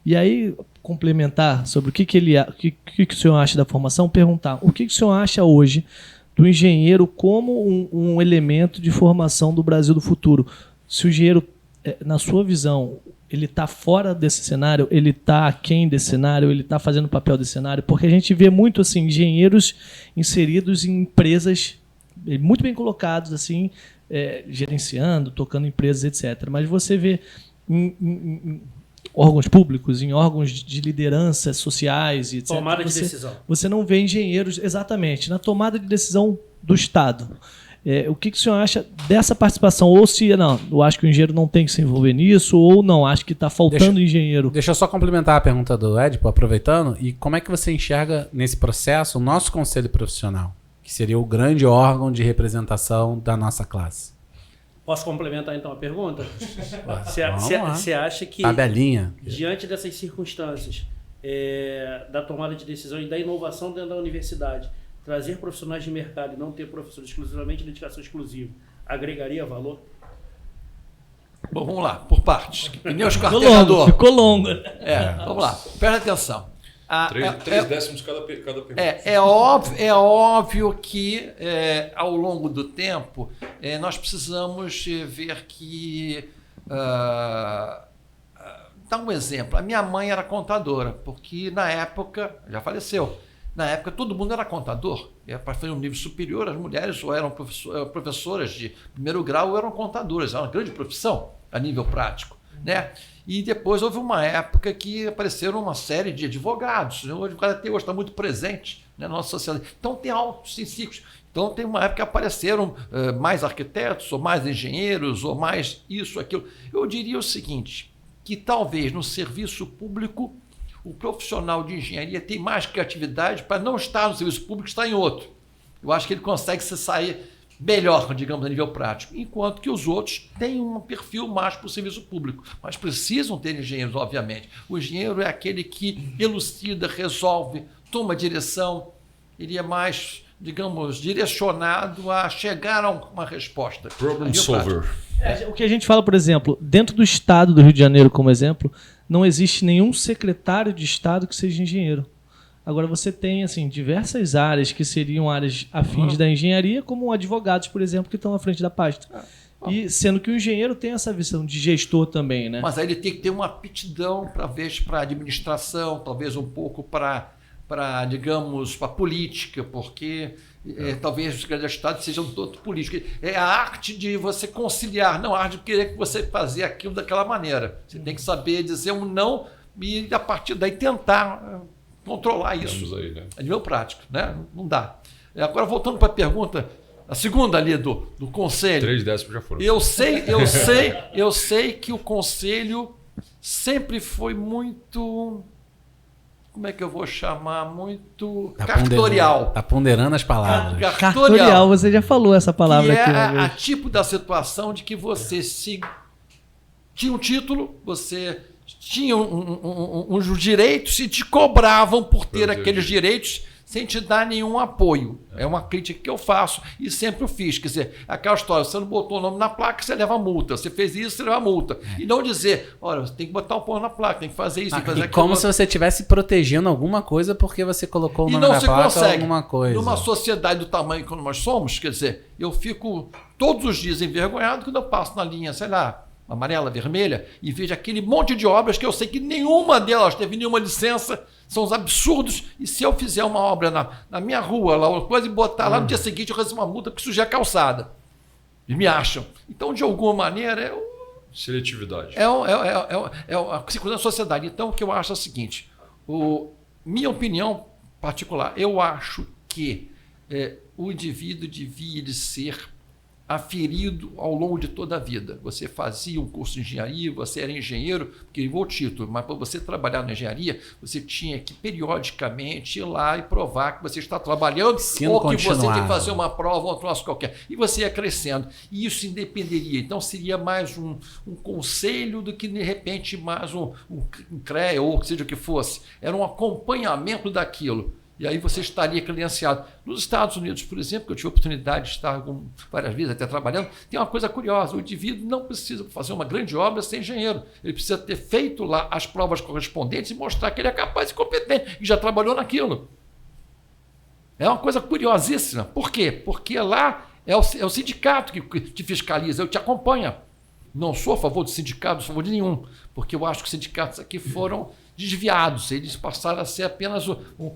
E aí, complementar sobre o que o senhor acha da formação, perguntar o que o senhor acha hoje do engenheiro como um elemento de formação do Brasil do futuro. Se o engenheiro, na sua visão, ele está fora desse cenário, ele está aquém desse cenário, ele está fazendo o papel desse cenário, porque a gente vê muito assim, engenheiros inseridos em empresas muito bem colocados, assim, gerenciando, tocando empresas, etc. Mas você vê em órgãos públicos, em órgãos de liderança sociais, etc. Tomada de decisão. Você não vê engenheiros exatamente na tomada de decisão do Estado. O que o senhor acha dessa participação? Ou se, não, eu acho que o engenheiro não tem que se envolver nisso, ou não, acho que está faltando engenheiro. Deixa eu só complementar a pergunta do Edipo, aproveitando. E como é que você enxerga nesse processo o nosso conselho profissional, que seria o grande órgão de representação da nossa classe? Posso complementar então a pergunta? Vamos Você acha que, tabelinha, diante dessas circunstâncias, da tomada de decisão e da inovação dentro da universidade, trazer profissionais de mercado e não ter professores exclusivamente de dedicação exclusiva, agregaria valor? Bom, vamos lá, por partes. Pneus Ficou cartegador. longo, ficou longo. Vamos lá, presta atenção. 3 décimos cada pergunta. É óbvio que, ao longo do tempo, nós precisamos ver que... dar um exemplo. A minha mãe era contadora, porque na época, já faleceu, na época todo mundo era contador. Para fazer um nível superior, as mulheres ou eram professoras de primeiro grau ou eram contadoras. Era uma grande profissão a nível prático, né? E depois houve uma época que apareceram uma série de advogados. O advogado até hoje está muito presente, né, na nossa sociedade. Então tem altos e ciclos. Então tem uma época que apareceram mais arquitetos, ou mais engenheiros, ou mais isso, aquilo. Eu diria o seguinte, que talvez no serviço público o profissional de engenharia tem mais criatividade para não estar no serviço público, estar em outro. Eu acho que ele consegue se sair melhor, digamos, a nível prático, enquanto que os outros têm um perfil mais para o serviço público, mas precisam ter engenheiros, obviamente. O engenheiro é aquele que elucida, resolve, toma direção, ele é mais, digamos, direcionado a chegar a uma resposta. Problem solver. O que a gente fala, por exemplo, dentro do Estado do Rio de Janeiro, como exemplo, não existe nenhum secretário de Estado que seja engenheiro. Agora você tem assim, diversas áreas que seriam áreas afins da engenharia, como advogados, por exemplo, que estão à frente da pasta. E sendo que o engenheiro tem essa visão de gestor também, né? Mas aí ele tem que ter uma aptidão, talvez, para administração, talvez um pouco para digamos, para política, porque talvez os secretários de Estado sejam todos políticos. É a arte de você conciliar, não a arte de querer que você fazer aquilo daquela maneira. Você tem que saber dizer um não e, a partir daí, tentar controlar isso. Aí, né? A nível prático, né? Não dá. Agora, voltando para a pergunta, a segunda ali do conselho. 3 décimos já foram. Eu sei que o conselho sempre foi muito... Como é que eu vou chamar? Muito cartorial. Está ponderando as palavras. Cartorial, você já falou essa palavra que aqui. É a tipo da situação de que você tinha um título, você tinha uns direitos e te cobravam por ter aqueles direitos sem te dar nenhum apoio. É uma crítica que eu faço e sempre eu fiz. Quer dizer, aquela história, você não botou o nome na placa, você leva multa. Você fez isso, você leva multa. E não dizer, olha, você tem que botar o ponto na placa, tem que fazer isso, tem que fazer aquilo. Como se você estivesse protegendo alguma coisa porque você colocou o nome na placa ou alguma coisa. Numa sociedade do tamanho que nós somos, quer dizer, eu fico todos os dias envergonhado quando eu passo na linha, sei lá, amarela, vermelha, e vejo aquele monte de obras que eu sei que nenhuma delas teve nenhuma licença, são os absurdos, e se eu fizer uma obra na minha rua, lá, coisa, e botar lá no dia seguinte, eu recebo uma multa porque sujei a calçada. E me acham. Então, de alguma maneira, seletividade. É a circunstância da sociedade. Então, o que eu acho é o seguinte, minha opinião particular, eu acho que o indivíduo devia de ser aferido ao longo de toda a vida. Você fazia um curso de engenharia, você era engenheiro, porque levou o título, mas para você trabalhar na engenharia, você tinha que periodicamente ir lá e provar que você está trabalhando, ou que você tem que fazer uma prova ou um troço qualquer. E você ia crescendo. E isso independeria. Então seria mais um conselho do que, de repente, mais um CREA ou seja o que fosse. Era um acompanhamento daquilo. E aí você estaria credenciado. Nos Estados Unidos, por exemplo, que eu tive a oportunidade de estar várias vezes até trabalhando, tem uma coisa curiosa, o indivíduo não precisa fazer uma grande obra ser engenheiro. Ele precisa ter feito lá as provas correspondentes e mostrar que ele é capaz e competente, e já trabalhou naquilo. É uma coisa curiosíssima. Por quê? Porque lá é o sindicato que te fiscaliza, eu te acompanho. Não sou a favor do sindicato, não sou a favor de nenhum, porque eu acho que os sindicatos aqui foram desviados, eles passaram a ser apenas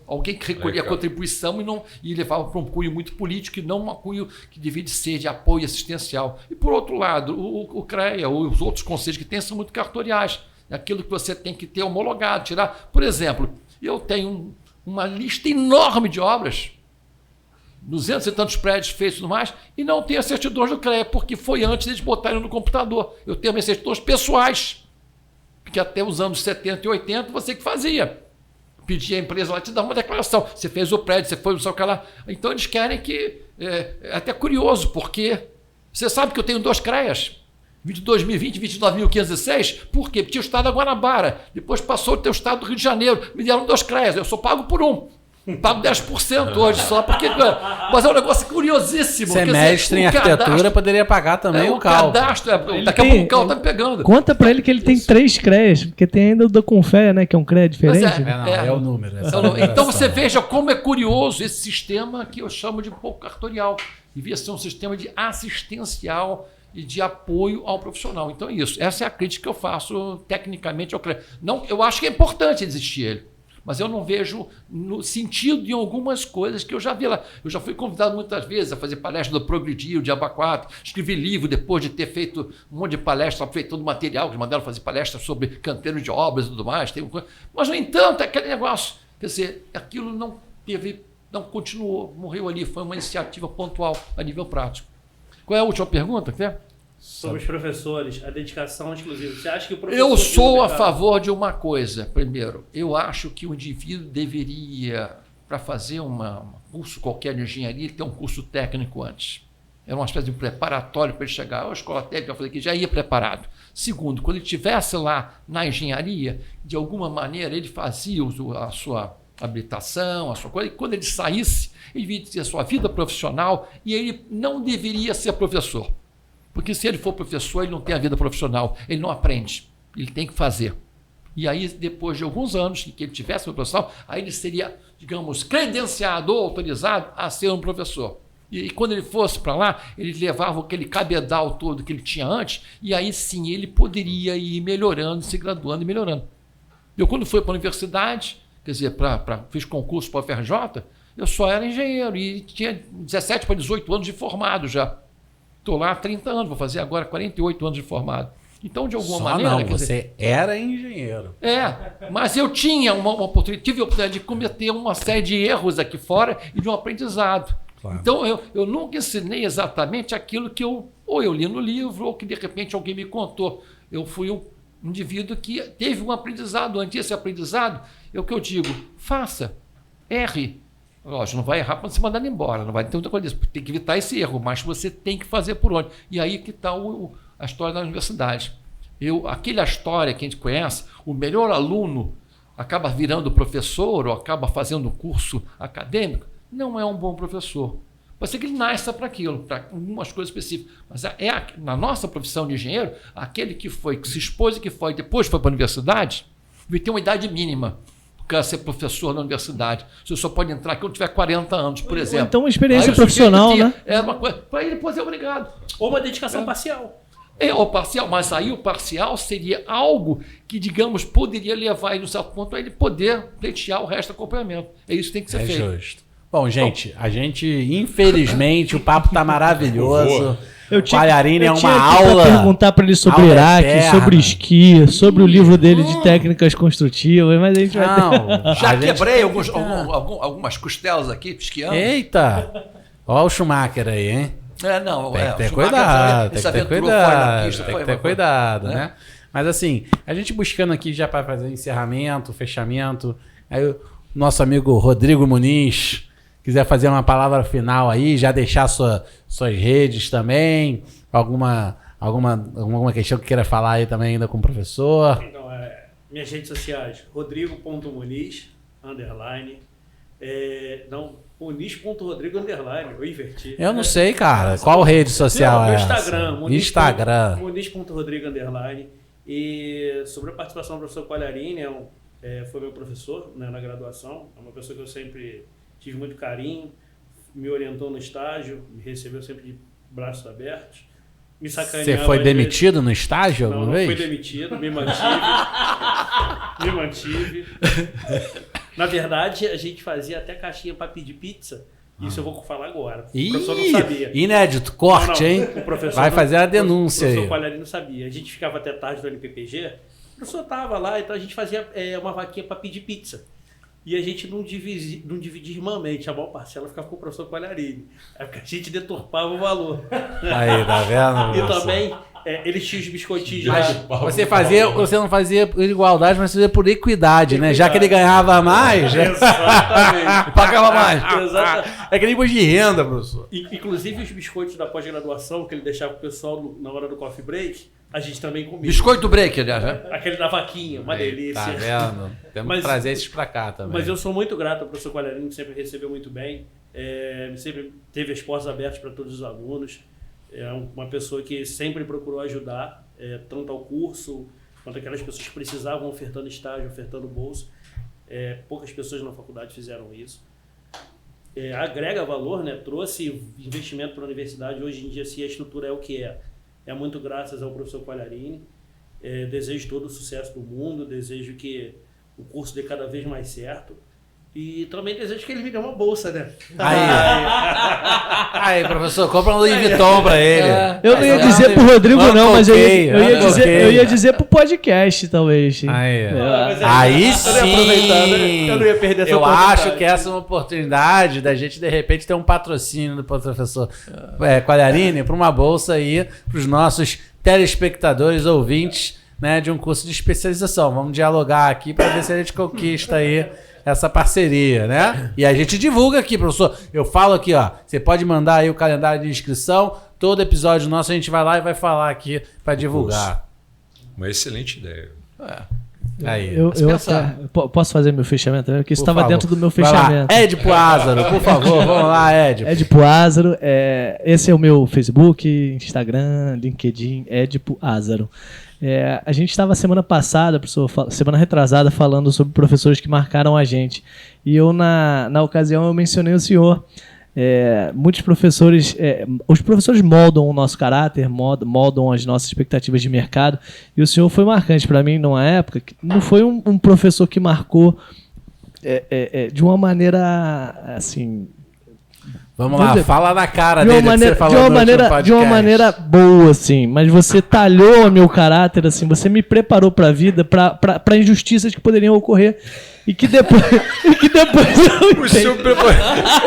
alguém que recolhia a contribuição e levava para um cunho muito político e não um cunho que devia ser de apoio assistencial. E por outro lado, o CREA ou os outros conselhos que tem são muito cartoriais, aquilo que você tem que ter homologado, tirar. Por exemplo, eu tenho uma lista enorme de obras, 200 e tantos prédios feitos e tudo mais, e não tenho as certidões do CREA, porque foi antes deles botarem no computador. Eu tenho minhas certidões pessoais, porque até os anos 70 e 80 você que fazia. Pedia a empresa lá te dar uma declaração. Você fez o prédio, você foi, não sei o que lá. Então eles querem que... É até curioso, porque você sabe que eu tenho 2 CREAs. 2020 e 29.506. Por quê? Porque tinha o estado da Guanabara. Depois passou a ter o estado do Rio de Janeiro. Me deram 2 CREAs. Eu só pago por um. Pago 10% hoje só, porque... Mas é um negócio curiosíssimo. Você é mestre em arquitetura, poderia pagar também o CAL. Daqui a pouco o CAL tá me pegando. Conta pra ele que ele tem 3 CREAs, porque tem ainda o da Confé, né, que é um CREA diferente. É o número. Então você veja como é curioso esse sistema que eu chamo de pouco cartorial. Devia ser um sistema de assistencial e de apoio ao profissional. Então é isso. Essa é a crítica que eu faço tecnicamente ao CREA. Não, eu acho que é importante existir ele. Mas eu não vejo no sentido em algumas coisas que eu já vi lá. Eu já fui convidado muitas vezes a fazer palestra do Progredir, o Diaba 4, escrevi livro depois de ter feito um monte de palestra, feito todo o material, que mandaram fazer palestra sobre canteiros de obras e tudo mais. Mas, no entanto, é aquele negócio. Quer dizer, aquilo não continuou, morreu ali. Foi uma iniciativa pontual a nível prático. Qual é a última pergunta? Sobre os professores, a dedicação exclusiva. Você acha que o professor... Eu sou a favor de uma coisa. Primeiro, eu acho que o indivíduo deveria, para fazer um curso qualquer de engenharia, ter um curso técnico antes. Era uma espécie de preparatório para ele chegar à escola técnica, que já ia preparado. Segundo, quando ele estivesse lá na engenharia, de alguma maneira ele fazia a sua habilitação, a sua coisa, e quando ele saísse, ele devia ter a sua vida profissional e ele não deveria ser professor. Porque se ele for professor, ele não tem a vida profissional, ele não aprende, ele tem que fazer. E aí, depois de alguns anos que ele tivesse uma profissão, aí ele seria, digamos, credenciado ou autorizado a ser um professor. E quando ele fosse para lá, ele levava aquele cabedal todo que ele tinha antes, e aí sim ele poderia ir melhorando, se graduando e melhorando. Eu, quando fui para a universidade, quer dizer, fiz concurso para a UFRJ, eu só era engenheiro e tinha 17 para 18 anos de formado já. Estou lá há 30 anos, vou fazer agora 48 anos de formado. Então, de alguma maneira... Não, você era engenheiro. Mas eu tinha uma oportunidade, tive a oportunidade de cometer uma série de erros aqui fora e de um aprendizado. Claro. Então, eu nunca ensinei exatamente aquilo que eu li no livro ou que, de repente, alguém me contou. Eu fui um indivíduo que teve um aprendizado. Antes desse aprendizado, é o que eu digo, faça, erre. Lógico, não vai errar para não ser mandado embora, não vai ter muita coisa disso. Tem que evitar esse erro, mas você tem que fazer por onde. E aí que está a história da universidade. Aquela história que a gente conhece, o melhor aluno acaba virando professor ou acaba fazendo um curso acadêmico, não é um bom professor. Pode ser que ele nasça para aquilo, para algumas coisas específicas. Mas na nossa profissão de engenheiro, aquele que se expôs e que foi, depois foi para a universidade, vai ter uma idade mínima. Para ser professor na universidade. Você só pode entrar quando tiver 40 anos, por exemplo. Então, uma experiência profissional, né? É uma coisa. Para ele depois é obrigado. Ou uma dedicação parcial. Ou parcial, mas aí o parcial seria algo que, digamos, poderia levar ele, no certo ponto, a ele poder pleitear o resto do acompanhamento. É isso que tem que ser feito. Justo. Bom, gente, infelizmente, o papo tá maravilhoso. O Palharini é uma aula. Perguntar para ele sobre Iraque, sobre esqui, sobre o livro dele de técnicas construtivas, mas a gente vai ter... Já quebrei algumas costelas aqui, esquiando. Eita! Olha o Schumacher aí, hein? Tem que ter cuidado, tem que ter cuidado, tem que ter cuidado, né? Mas assim, a gente buscando aqui já para fazer encerramento, fechamento, aí o nosso amigo Rodrigo Muniz quiser fazer uma palavra final aí, já deixar suas redes também, alguma questão que queira falar aí também ainda com o professor. Então, minhas redes sociais, rodrigo.muniz, _, Muniz.rodrigo, eu inverti. Eu não sei, cara, qual rede social é Instagram, essa? Instagram. Muniz.rodrigo, e sobre a participação do professor Quagliarini, foi meu professor, né, na graduação, é uma pessoa que eu sempre tive muito carinho, me orientou no estágio, me recebeu sempre de braços abertos, me sacaneava. Você foi demitido no estágio alguma vez? Não fui demitido, me mantive. Na verdade, a gente fazia até caixinha para pedir pizza. Isso eu vou falar agora. O professor não sabia. Inédito, corte, hein? O professor vai fazer a denúncia aí. O professor Quagliarini não sabia. A gente ficava até tarde do LPPG. O professor estava lá, então a gente fazia uma vaquinha para pedir pizza. E a gente não dividia irmãmente. A maior parcela ficava com o professor Quagliarini. É porque a gente deturpava o valor. Aí, tá vendo? E também, eles tinham os biscoitinhos lá. Você não fazia por igualdade, mas fazia por equidade, né? Já que ele ganhava mais. Exatamente. Pagava mais. Exatamente. É aquele imposto de renda, professor. Inclusive os biscoitos da pós-graduação, que ele deixava pro pessoal na hora do coffee break, a gente também comia. Biscoito break, aliás, né? Aquele da vaquinha, uma delícia. Tá vendo? Temos que trazer esses pra cá também. Mas eu sou muito grato ao professor Quagliarini, que sempre recebeu muito bem. Sempre teve as portas abertas para todos os alunos. É uma pessoa que sempre procurou ajudar, tanto ao curso, quanto aquelas pessoas que precisavam, ofertando estágio, ofertando bolsa. Poucas pessoas na faculdade fizeram isso. Agrega valor, né? Trouxe investimento para a universidade. Hoje em dia, se a estrutura é o que é muito graças ao professor Quagliarini. Desejo todo o sucesso do mundo, desejo que o curso dê cada vez mais certo. E também desejo que ele me dê uma bolsa, né? Aí, professor, compra um Louis Vuitton pra ele. Eu não ia dizer pro Rodrigo, não, mas eu ia dizer pro podcast, talvez. Aí sim. Eu não ia perder essa Eu oportunidade. acho que essa é uma oportunidade da gente, de repente, ter um patrocínio do professor Quagliarini para uma bolsa aí pros nossos telespectadores, ouvintes, né, de um curso de especialização. Vamos dialogar aqui para ver se a gente conquista aí essa parceria, né? E a gente divulga aqui, professor. Eu falo aqui, ó. Você pode mandar aí o calendário de inscrição. Todo episódio nosso a gente vai lá e vai falar aqui para divulgar. Uma excelente ideia. Aí. Posso fazer meu fechamento? Porque isso Por estava favor. dentro do meu Vai lá. fechamento. Edipo Ázaro, por favor. Vamos lá, Edipo. Edipo Ázaro. Esse é o meu Facebook, Instagram, LinkedIn, Edipo Ázaro. A gente estava semana passada, semana retrasada, falando sobre professores que marcaram a gente. E eu, na ocasião, eu mencionei o senhor. Muitos professores, os professores moldam o nosso caráter, moldam as nossas expectativas de mercado. E o senhor foi marcante para mim numa época que não foi um professor que marcou de uma maneira assim. Vamos lá, fala na cara de dele que você falou de uma maneira boa, assim. Mas você talhou o meu caráter, assim. Você me preparou para a vida, para injustiças que poderiam ocorrer. E que depois O senhor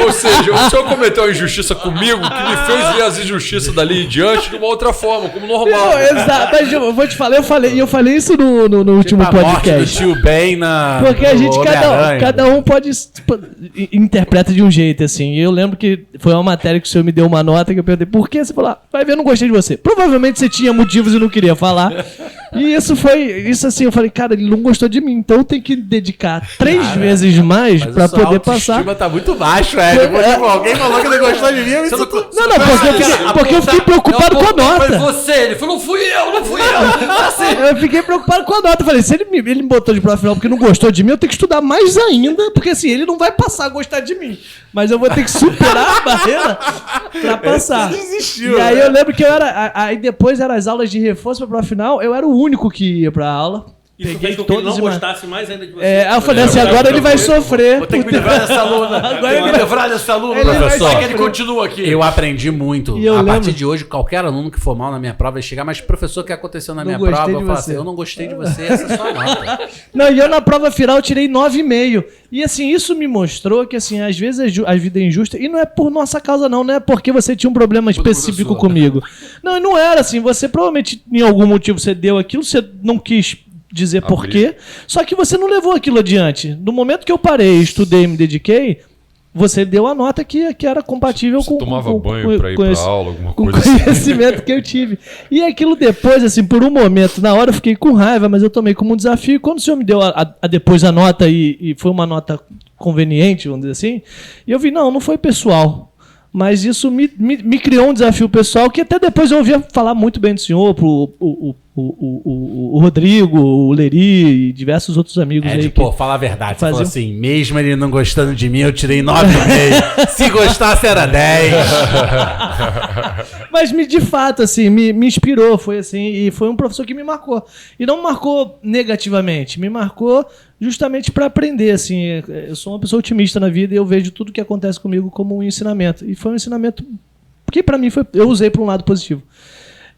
Ou seja, o senhor cometeu uma injustiça comigo que me fez ver as injustiças dali em diante de uma outra forma, como normal. Não, exato. Mas eu vou te falar, eu falei isso no último a morte podcast. do tio Ben Porque a gente, cada um pode interpreta de um jeito, assim. E eu lembro que foi uma matéria que o senhor me deu uma nota que eu perguntei, por que? Você falou, vai ver, eu não gostei de você. Provavelmente você tinha motivos e não queria falar. E isso assim, eu falei, cara, ele não gostou de mim, então eu tenho que dedicar 3 vezes mais pra poder passar. A tá muito baixo, alguém falou que não gostou de mim, eu me sinto... Não, porque eu fiquei preocupado com a nota. Foi você, ele falou, não fui eu. Assim. Eu fiquei preocupado com a nota. Eu falei, se ele me botou de prova final porque não gostou de mim, eu tenho que estudar mais ainda, porque assim, ele não vai passar a gostar de mim. Mas eu vou ter que superar a barreira pra passar. Desistiu, e aí eu lembro que aí depois eram as aulas de reforço pra prova final, eu era o único que ia pra aula. Isso Peguei fez com que ele não todos e mais. gostasse mais ainda de você. Aí eu falei assim, agora ele vai sofrer. Vou ter que me livrar dessa aluna. Agora eu me livrar dessa aluna. Ele vai Professor, sofrer. que ele continua aqui. Eu aprendi muito. E eu A lembro- partir de hoje, qualquer aluno que for mal na minha prova vai chegar, mas professor, o que aconteceu na Não minha gostei prova? Eu de falo você. assim, eu não gostei de você, essa é a sua nota. Não, e eu na prova final eu tirei 9,5. E assim, isso me mostrou que assim, às vezes a vida é injusta. E não é por nossa causa, não é porque você tinha um problema específico professor. comigo. Não, e não era assim. Você provavelmente, em algum motivo, você deu aquilo, você não quis dizer por quê. Só que você não levou aquilo adiante. No momento que eu parei, estudei e me dediquei, você deu a nota que era compatível Você com tomava com- banho com- pra ir com pra esse- aula, alguma com o coisa assim. conhecimento que eu tive. E aquilo depois, assim, por um momento, na hora eu fiquei com raiva, mas eu tomei como um desafio. E quando o senhor me deu depois a nota e foi uma nota conveniente, vamos dizer assim, e eu vi, não foi pessoal. Mas isso me criou um desafio pessoal que até depois eu ouvia falar muito bem do senhor, pro o Rodrigo, o Leri e diversos outros amigos aí. Pô, fala a verdade. Você falou faziam- assim, mesmo ele não gostando de mim, eu tirei 9,5. Se gostasse, era 10. Mas de fato, assim, me inspirou, foi assim, e foi um professor que me marcou. E não me marcou negativamente, me marcou justamente para aprender, assim. Eu sou uma pessoa otimista na vida e eu vejo tudo que acontece comigo como um ensinamento. E foi um ensinamento que para mim eu usei para um lado positivo.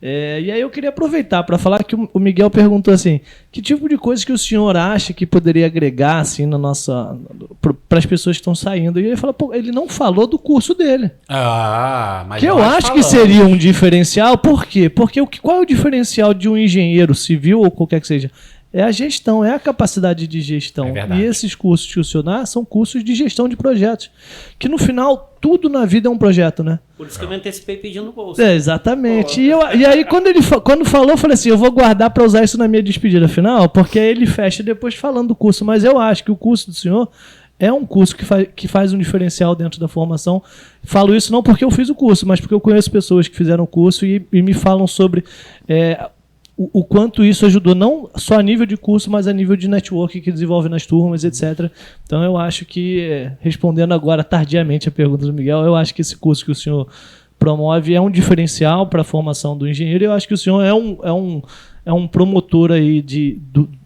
E aí eu queria aproveitar para falar que o Miguel perguntou assim, que tipo de coisa que o senhor acha que poderia agregar assim na nossa para as pessoas que estão saindo? E ele falou, pô, ele não falou do curso dele. Mas Que eu nós acho que falamos. seria um diferencial. Por quê? Porque qual é o diferencial de um engenheiro civil ou qualquer que seja? É a gestão, é a capacidade de gestão. É verdade. E esses cursos que o senhor dá são cursos de gestão de projetos. Que no final, tudo na vida é um projeto, né? Por isso que eu me antecipei pedindo bolsa. Exatamente. E aí, quando falou, eu falei assim, eu vou guardar para usar isso na minha despedida final, porque aí ele fecha depois falando do curso. Mas eu acho que o curso do senhor é um curso que faz um diferencial dentro da formação. Falo isso não porque eu fiz o curso, mas porque eu conheço pessoas que fizeram o curso e me falam sobre o quanto isso ajudou, não só a nível de curso, mas a nível de network que desenvolve nas turmas, etc. Então eu acho que, respondendo agora tardiamente a pergunta do Miguel, eu acho que esse curso que o senhor promove é um diferencial para a formação do engenheiro. Eu acho que o senhor é um promotor aí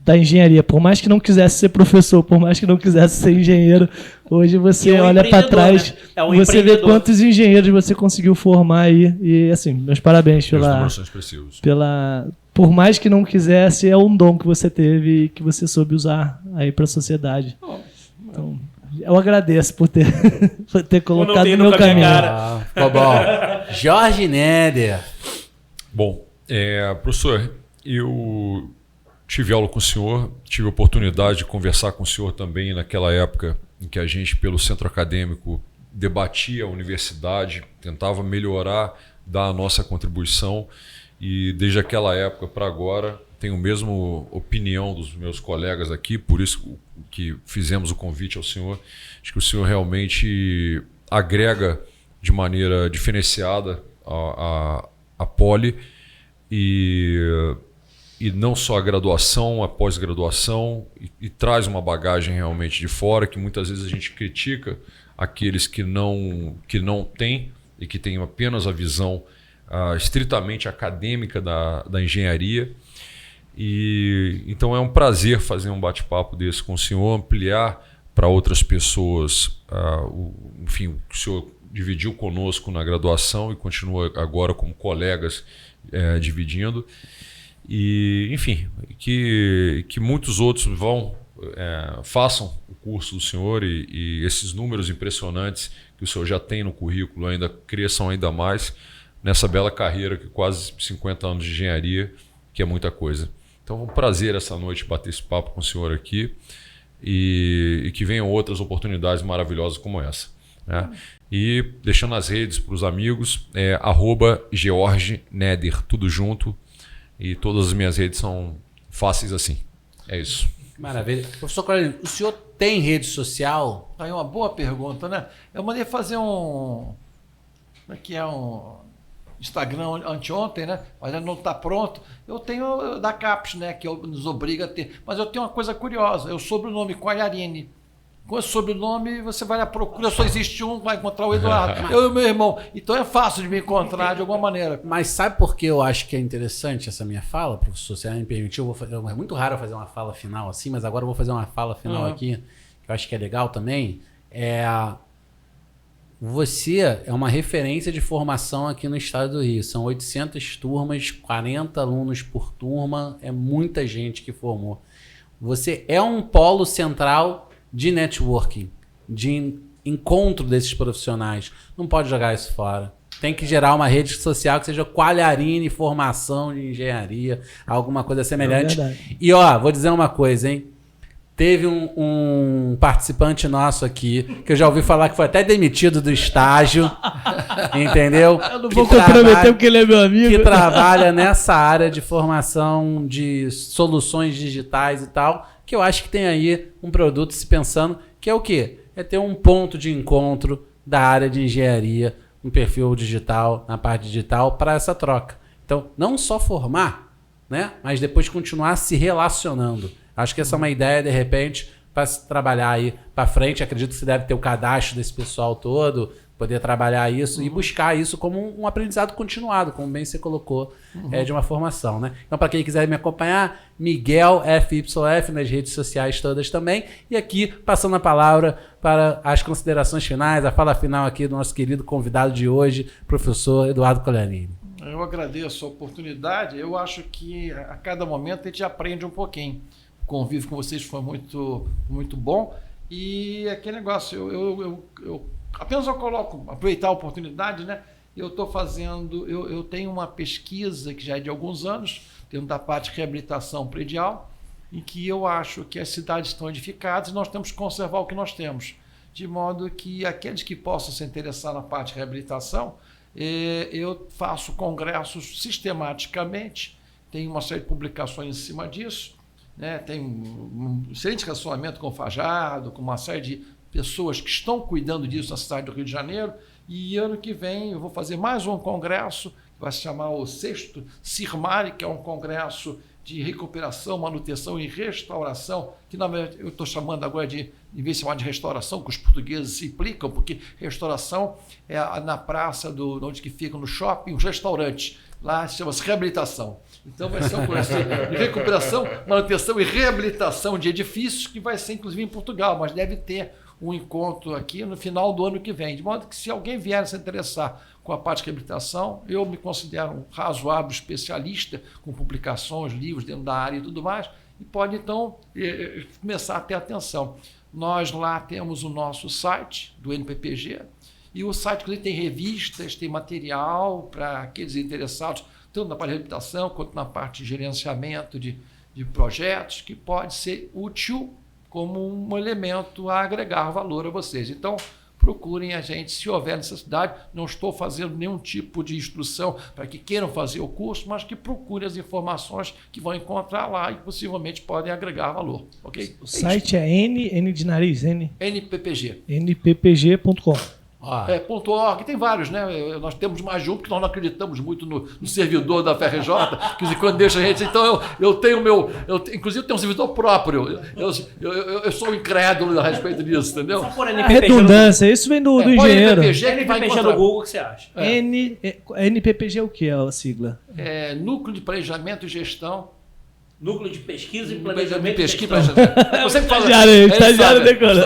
da engenharia. Por mais que não quisesse ser professor, por mais que não quisesse ser engenheiro, hoje você olha para trás, né? É um você vê empreendedor. quantos engenheiros você conseguiu formar aí. E assim, meus parabéns Meus números são expressivos. por mais que não quisesse, é um dom que você teve e que você soube usar aí para a sociedade. Então, eu agradeço por ter, por ter colocado ter no ido meu com a minha caminho. cara. Ficou bom. Jorge Néder. Bom, professor, eu tive aula com o senhor, tive a oportunidade de conversar com o senhor também naquela época em que a gente, pelo centro acadêmico, debatia a universidade, tentava melhorar, dar a nossa contribuição. E desde aquela época para agora, tenho a mesma opinião dos meus colegas aqui, por isso que fizemos o convite ao senhor. Acho que o senhor realmente agrega de maneira diferenciada a Poli, e não só a graduação, a pós-graduação, e traz uma bagagem realmente de fora, que muitas vezes a gente critica aqueles que não têm e que têm apenas a visão estritamente acadêmica da engenharia. E então é um prazer fazer um bate-papo desse com o senhor, ampliar para outras pessoas enfim, o que o senhor dividiu conosco na graduação e continua agora como colegas dividindo. E, enfim, que muitos outros façam o curso do senhor e esses números impressionantes que o senhor já tem no currículo ainda cresçam ainda mais nessa bela carreira, que quase 50 anos de engenharia, que é muita coisa. Então é um prazer essa noite bater esse papo com o senhor aqui e que venham outras oportunidades maravilhosas como essa, né? E deixando as redes para os amigos, @George Néder, tudo junto, e todas as minhas redes são fáceis assim. É isso. Maravilha. Professor Coralino, o senhor tem rede social? Aí uma boa pergunta, né? Eu mandei fazer um Instagram anteontem, né? Mas ainda não está pronto. Eu tenho da CAPES, né? Que nos obriga a ter. Mas eu tenho uma coisa curiosa. Eu sobrenome Coiarini. Com esse sobrenome, você vai à procura, só existe um, vai encontrar o Eduardo. Eu e meu irmão. Então é fácil de me encontrar de alguma maneira. Mas sabe por que eu acho que é interessante essa minha fala, professor? Se ela me permitir, é muito raro eu fazer uma fala final assim, mas agora eu vou fazer uma fala final aqui, que eu acho que é legal também. Você é uma referência de formação aqui no estado do Rio. São 800 turmas, 40 alunos por turma, é muita gente que formou. Você é um polo central de networking, de encontro desses profissionais. Não pode jogar isso fora. Tem que gerar uma rede social que seja Qualharini, formação de engenharia, alguma coisa semelhante. E vou dizer uma coisa, hein? Teve um participante nosso aqui, que eu já ouvi falar que foi até demitido do estágio, entendeu? Eu não vou comprometer porque ele é meu amigo. Que trabalha nessa área de formação de soluções digitais e tal, que eu acho que tem aí um produto se pensando, que é o quê? É ter um ponto de encontro da área de engenharia, um perfil digital, na parte digital, para essa troca. Então, não só formar, né? Mas depois continuar se relacionando. Acho que essa é uma ideia, de repente, para se trabalhar aí para frente. Acredito que você deve ter o cadastro desse pessoal todo, poder trabalhar isso e buscar isso como um aprendizado continuado, como bem você colocou, de uma formação, né? Então, para quem quiser me acompanhar, Miguel FYF nas redes sociais todas também. E aqui, passando a palavra para as considerações finais, a fala final aqui do nosso querido convidado de hoje, professor Eduardo Qualharini. Eu agradeço a oportunidade. Eu acho que a cada momento a gente aprende um pouquinho. O convívio com vocês foi muito, muito bom. E aquele negócio, eu apenas coloco, aproveitar a oportunidade, né? Eu estou fazendo, eu tenho uma pesquisa que já é de alguns anos, dentro da parte de reabilitação predial, em que eu acho que as cidades estão edificadas e nós temos que conservar o que nós temos. De modo que aqueles que possam se interessar na parte de reabilitação, eu faço congressos sistematicamente, tenho uma série de publicações em cima disso, né? Tem um excelente relacionamento com o Fajardo, com uma série de pessoas que estão cuidando disso na cidade do Rio de Janeiro, e ano que vem eu vou fazer mais um congresso, que vai se chamar o 6º CIRMARE, que é um congresso de recuperação, manutenção e restauração, que na verdade eu estou chamando agora de, em vez de chamar de restauração, que os portugueses se implicam, porque restauração é na praça onde que fica no shopping, os restaurantes, lá chama-se reabilitação. Então vai ser um congresso de recuperação, manutenção e reabilitação de edifícios, que vai ser inclusive em Portugal, mas deve ter um encontro aqui no final do ano que vem, de modo que se alguém vier se interessar com a parte de reabilitação, eu me considero um razoável especialista com publicações, livros dentro da área e tudo mais, e pode então começar a ter atenção. Nós lá temos o nosso site do NPPG, e o site inclusive tem revistas, tem material para aqueles interessados, tanto na parte de reabilitação quanto na parte de gerenciamento de projetos, que pode ser útil como um elemento a agregar valor a vocês. Então, procurem a gente se houver necessidade. Não estou fazendo nenhum tipo de instrução para que queiram fazer o curso, mas que procurem as informações que vão encontrar lá e possivelmente podem agregar valor. Ok? O site é N de nariz, NPPG. nppg.com. .org, tem vários, né? Nós temos mais de um, porque nós não acreditamos muito no servidor da FRJ, que quando deixa a gente. Então eu tenho inclusive eu tenho um servidor próprio. Eu sou incrédulo a respeito disso, entendeu? A redundância, isso vem do engenheiro. NPPG no Google, o que você acha? NPPG é o que é a sigla? Núcleo de Planejamento e Gestão. Núcleo de Pesquisa e Planejamento e Gestão. Você fala, estagiário decorando.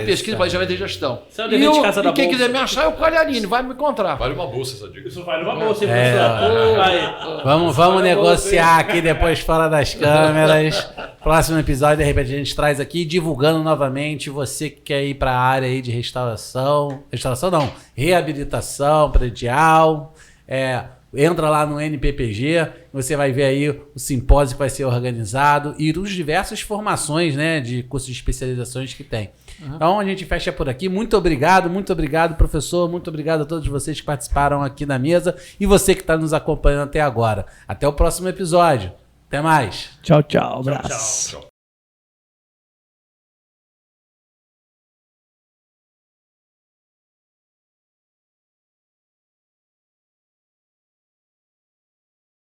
Pesquisa e Planejamento e Gestão. E quem quiser me achar é o Qualharini, vai me encontrar. Vale uma bolsa essa dica. Isso vale uma bolsa, Vamos negociar aqui depois fora das câmeras. Próximo episódio, de repente, a gente traz aqui, divulgando novamente, você que quer ir para a área aí de restauração não, reabilitação predial, entra lá no NPPG, você vai ver aí o simpósio que vai ser organizado e os diversas formações, né, de cursos de especializações que tem. Então a gente fecha por aqui. Muito obrigado, professor. Muito obrigado a todos vocês que participaram aqui na mesa e você que está nos acompanhando até agora. Até o próximo episódio. Até mais. Tchau, abraço. Tchau.